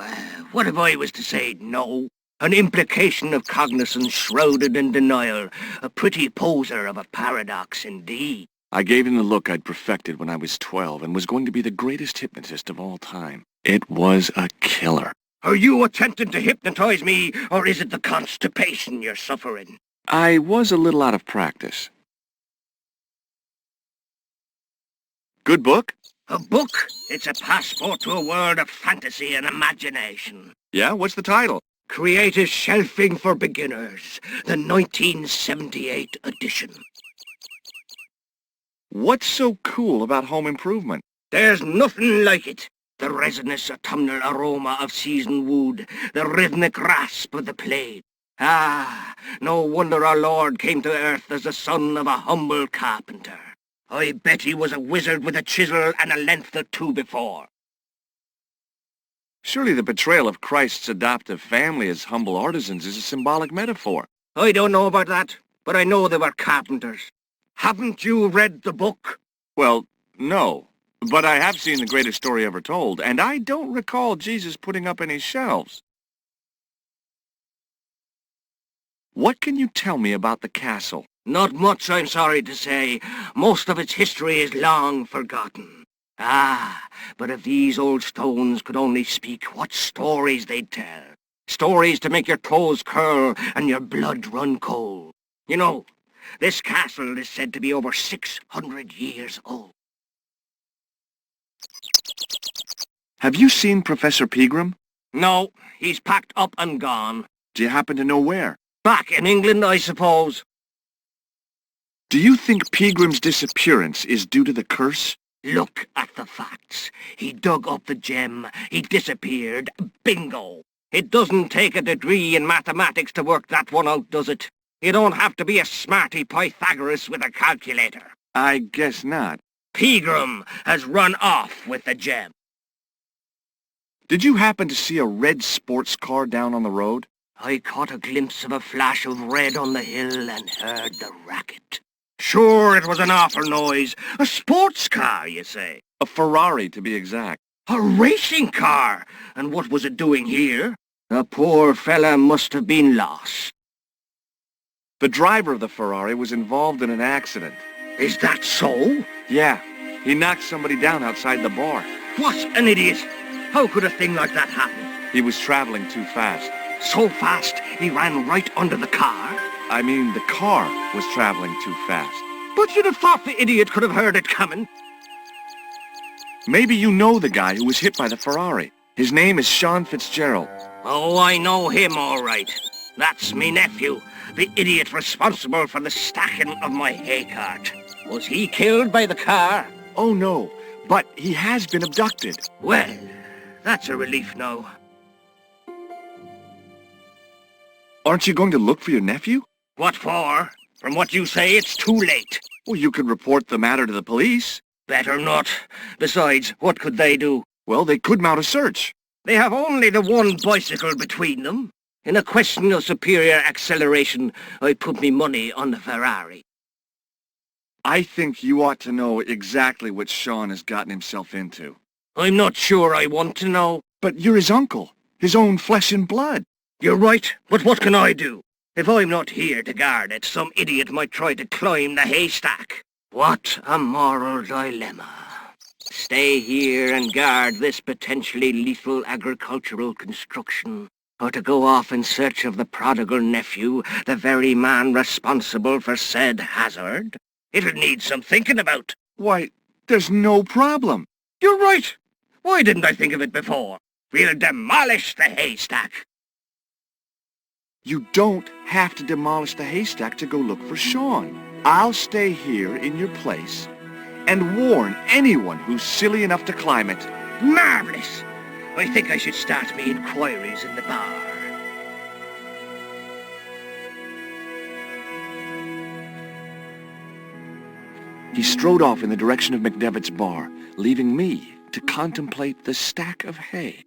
C: what if I was to say no? An implication of cognizance shrouded in denial. A pretty poser of a paradox indeed.
A: I gave him the look I'd perfected when I was 12 and was going to be the greatest hypnotist of all time. It was a killer.
C: Are you attempting to hypnotize me, or is it the constipation you're suffering?
A: I was a little out of practice. Good book?
C: A book? It's a passport to a world of fantasy and imagination.
A: Yeah, what's the title?
C: Creative Shelving for Beginners, the 1978 edition.
A: What's so cool about home improvement?
C: There's nothing like it. The resinous autumnal aroma of seasoned wood, the rhythmic rasp of the plate. Ah, no wonder our Lord came to earth as the son of a humble carpenter. I bet he was a wizard with a chisel and a length or two before.
A: Surely the portrayal of Christ's adoptive family as humble artisans is a symbolic metaphor.
C: I don't know about that, but I know they were carpenters. Haven't you read the book?
A: Well, no. But I have seen The Greatest Story Ever Told, and I don't recall Jesus putting up any shelves. What can you tell me about the castle?
C: Not much, I'm sorry to say. Most of its history is long forgotten. Ah, but if these old stones could only speak, what stories they'd tell. Stories to make your toes curl and your blood run cold. You know, this castle is said to be over 600 years old.
A: Have you seen Professor Pegram?
C: No, he's packed up and gone.
A: Do you happen to know where?
C: Back in England, I suppose.
A: Do you think Pegram's disappearance is due to the curse?
C: Look at the facts. He dug up the gem. He disappeared. Bingo. It doesn't take a degree in mathematics to work that one out, does it? You don't have to be a smarty Pythagoras with a calculator.
A: I guess not.
C: Pegram has run off with the gem.
A: Did you happen to see a red sports car down on the road?
C: I caught a glimpse of a flash of red on the hill and heard the racket. Sure, it was an awful noise. A sports car, you say?
A: A Ferrari, to be exact.
C: A racing car? And what was it doing here? The poor fella must have been lost.
A: The driver of the Ferrari was involved in an accident.
C: Is that so?
A: Yeah, he knocked somebody down outside the bar.
C: What an idiot! How could a thing like that happen?
A: He was traveling too fast.
C: So fast, he ran right under the car?
A: I mean, the car was traveling too fast.
C: But you'd have thought the idiot could have heard it coming.
A: Maybe you know the guy who was hit by the Ferrari. His name is Sean Fitzgerald.
C: Oh, I know him all right. That's me nephew, the idiot responsible for the stacking of my hay cart. Was he killed by the car?
A: Oh, no, but he has been abducted.
C: Well, that's a relief now.
A: Aren't you going to look for your nephew?
C: What for? From what you say, it's too late.
A: Well, you could report the matter to the police.
C: Better not. Besides, what could they do?
A: Well, they could mount a search.
C: They have only the one bicycle between them. In a question of superior acceleration, I'd put me money on the Ferrari.
A: I think you ought to know exactly what Sean has gotten himself into.
C: I'm not sure I want to know.
A: But you're his uncle, his own flesh and blood.
C: You're right, but what can I do? If I'm not here to guard it, some idiot might try to climb the haystack. What a moral dilemma. Stay here and guard this potentially lethal agricultural construction, or to go off in search of the prodigal nephew, the very man responsible for said hazard? It'll need some thinking about.
A: Why, there's no problem.
C: You're right. Why didn't I think of it before? We'll demolish the haystack.
A: You don't have to demolish the haystack to go look for Sean. I'll stay here in your place and warn anyone who's silly enough to climb it.
C: Marvellous! I think I should start me inquiries in the bar.
A: He strode off in the direction of McDevitt's bar, leaving me to contemplate the stack of hay.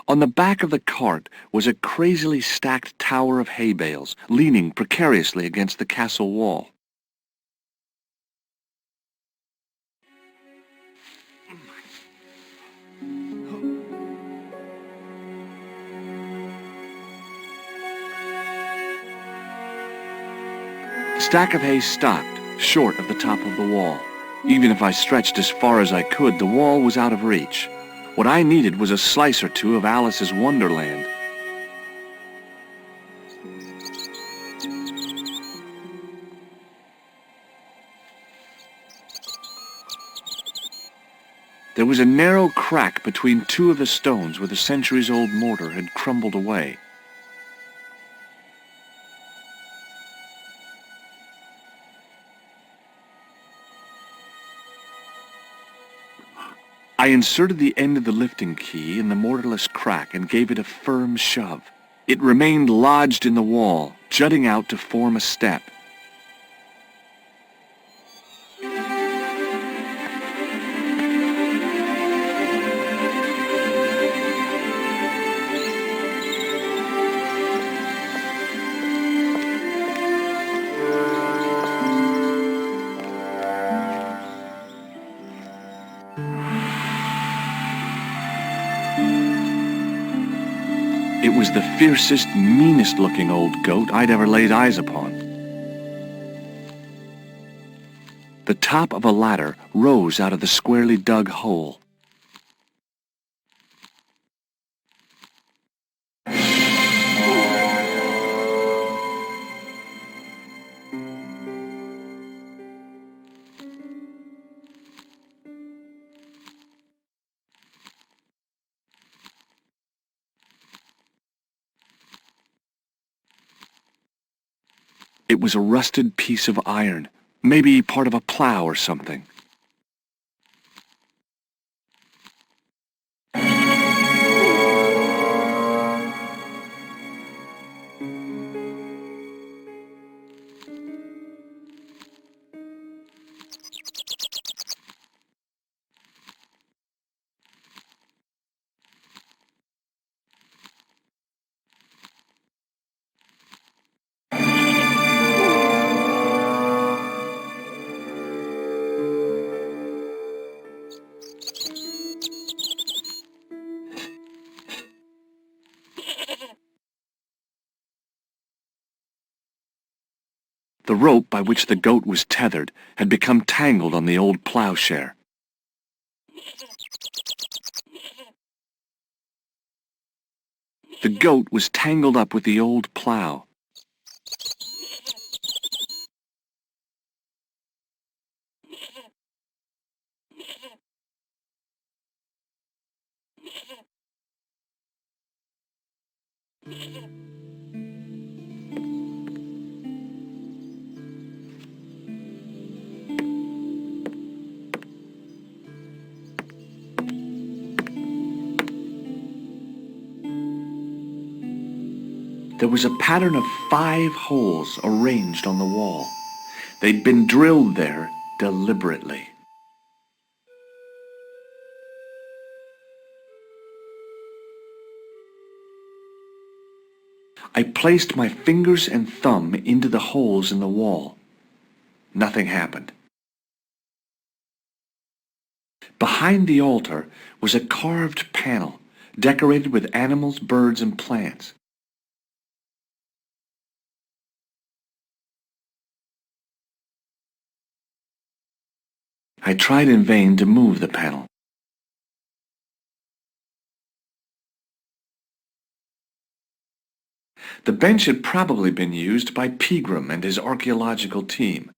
A: On the back of the cart was a crazily stacked tower of hay bales, leaning precariously against the castle wall. The stack of hay stopped, short of the top of the wall. Even if I stretched as far as I could, the wall was out of reach. What I needed was a slice or two of Alice's Wonderland. There was a narrow crack between two of the stones where the centuries-old mortar had crumbled away. I inserted the end of the lifting key in the mortarless crack and gave it a firm shove. It remained lodged in the wall, jutting out to form a step. It was the fiercest, meanest-looking old goat I'd ever laid eyes upon. The top of a ladder rose out of the squarely dug hole. It was a rusted piece of iron, maybe part of a plow or something. The rope by which the goat was tethered had become tangled on the old plowshare. The goat was tangled up with the old plow. There was a pattern of 5 holes arranged on the wall. They'd been drilled there deliberately. I placed my fingers and thumb into the holes in the wall. Nothing happened. Behind the altar was a carved panel decorated with animals, birds, and plants. I tried in vain to move the panel. The bench had probably been used by Pegram and his archaeological team.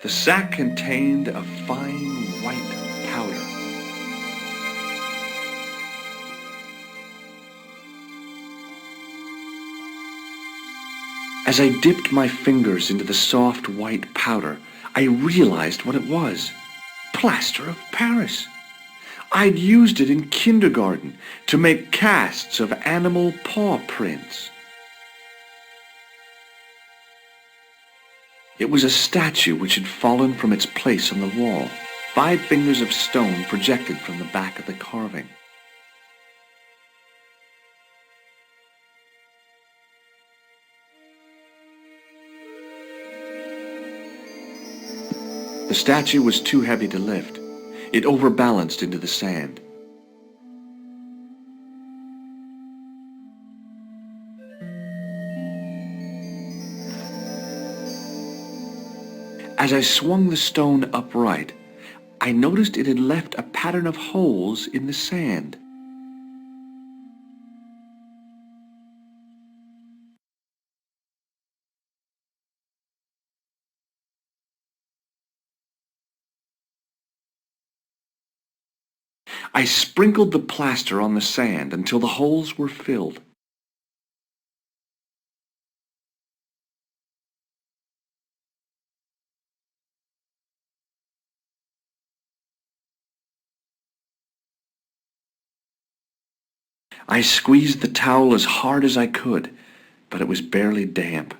A: The sack contained a fine white powder. As I dipped my fingers into the soft white powder, I realized what it was. Plaster of Paris. I'd used it in kindergarten to make casts of animal paw prints. It was a statue which had fallen from its place on the wall. 5 fingers of stone projected from the back of the carving. The statue was too heavy to lift. It overbalanced into the sand. As I swung the stone upright, I noticed it had left a pattern of holes in the sand. I sprinkled the plaster on the sand until the holes were filled. I squeezed the towel as hard as I could, but it was barely damp.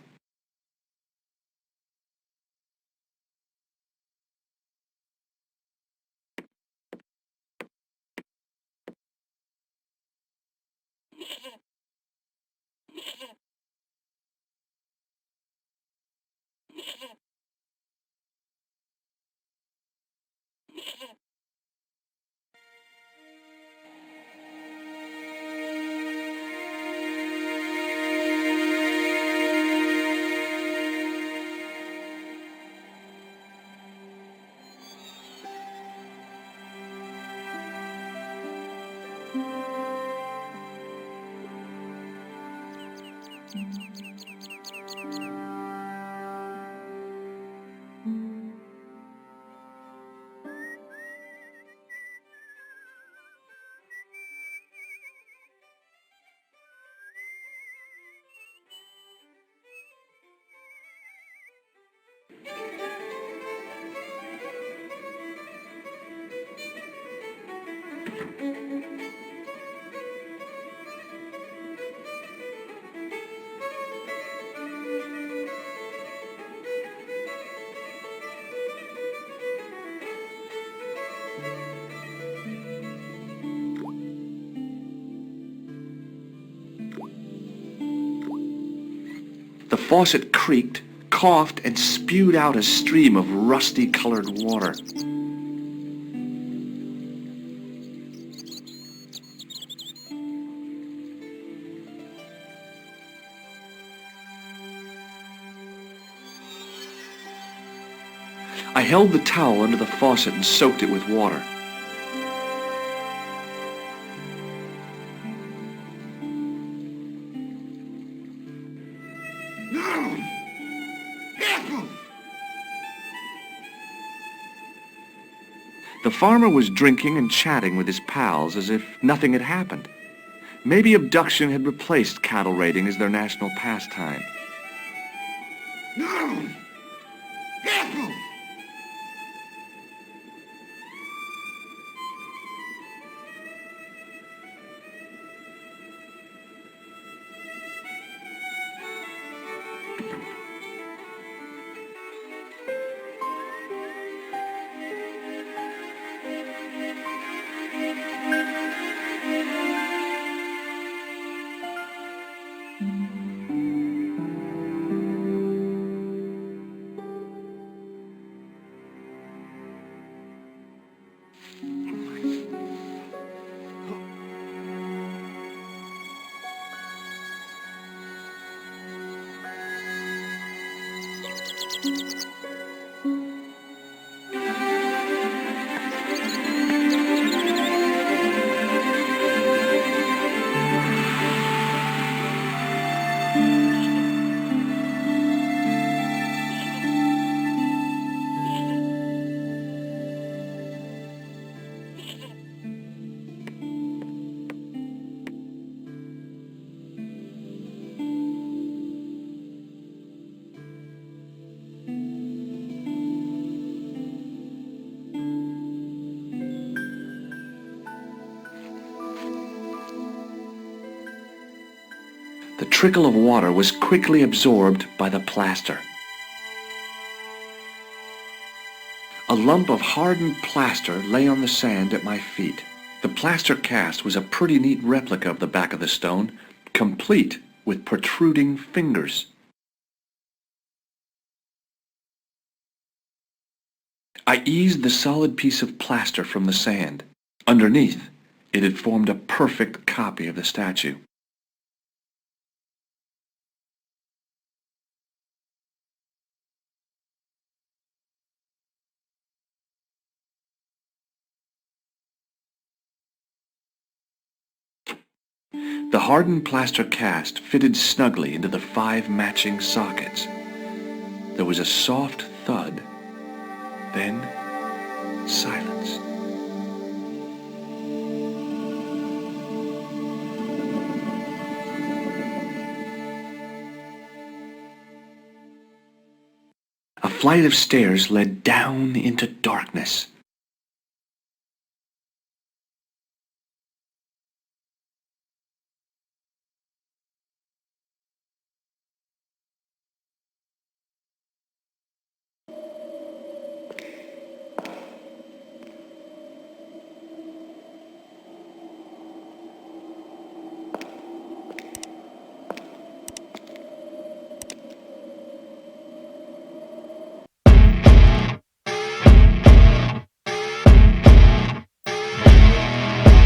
A: The faucet creaked, coughed, and spewed out a stream of rusty-colored water. I held the towel under the faucet and soaked it with water. The farmer was drinking and chatting with his pals as if nothing had happened. Maybe abduction had replaced cattle raiding as their national pastime. The trickle of water was quickly absorbed by the plaster. A lump of hardened plaster lay on the sand at my feet. The plaster cast was a pretty neat replica of the back of the stone, complete with protruding fingers. I eased the solid piece of plaster from the sand. Underneath, it had formed a perfect copy of the statue. The hardened plaster cast fitted snugly into the 5 matching sockets. There was a soft thud, then silence. A flight of stairs led down into darkness.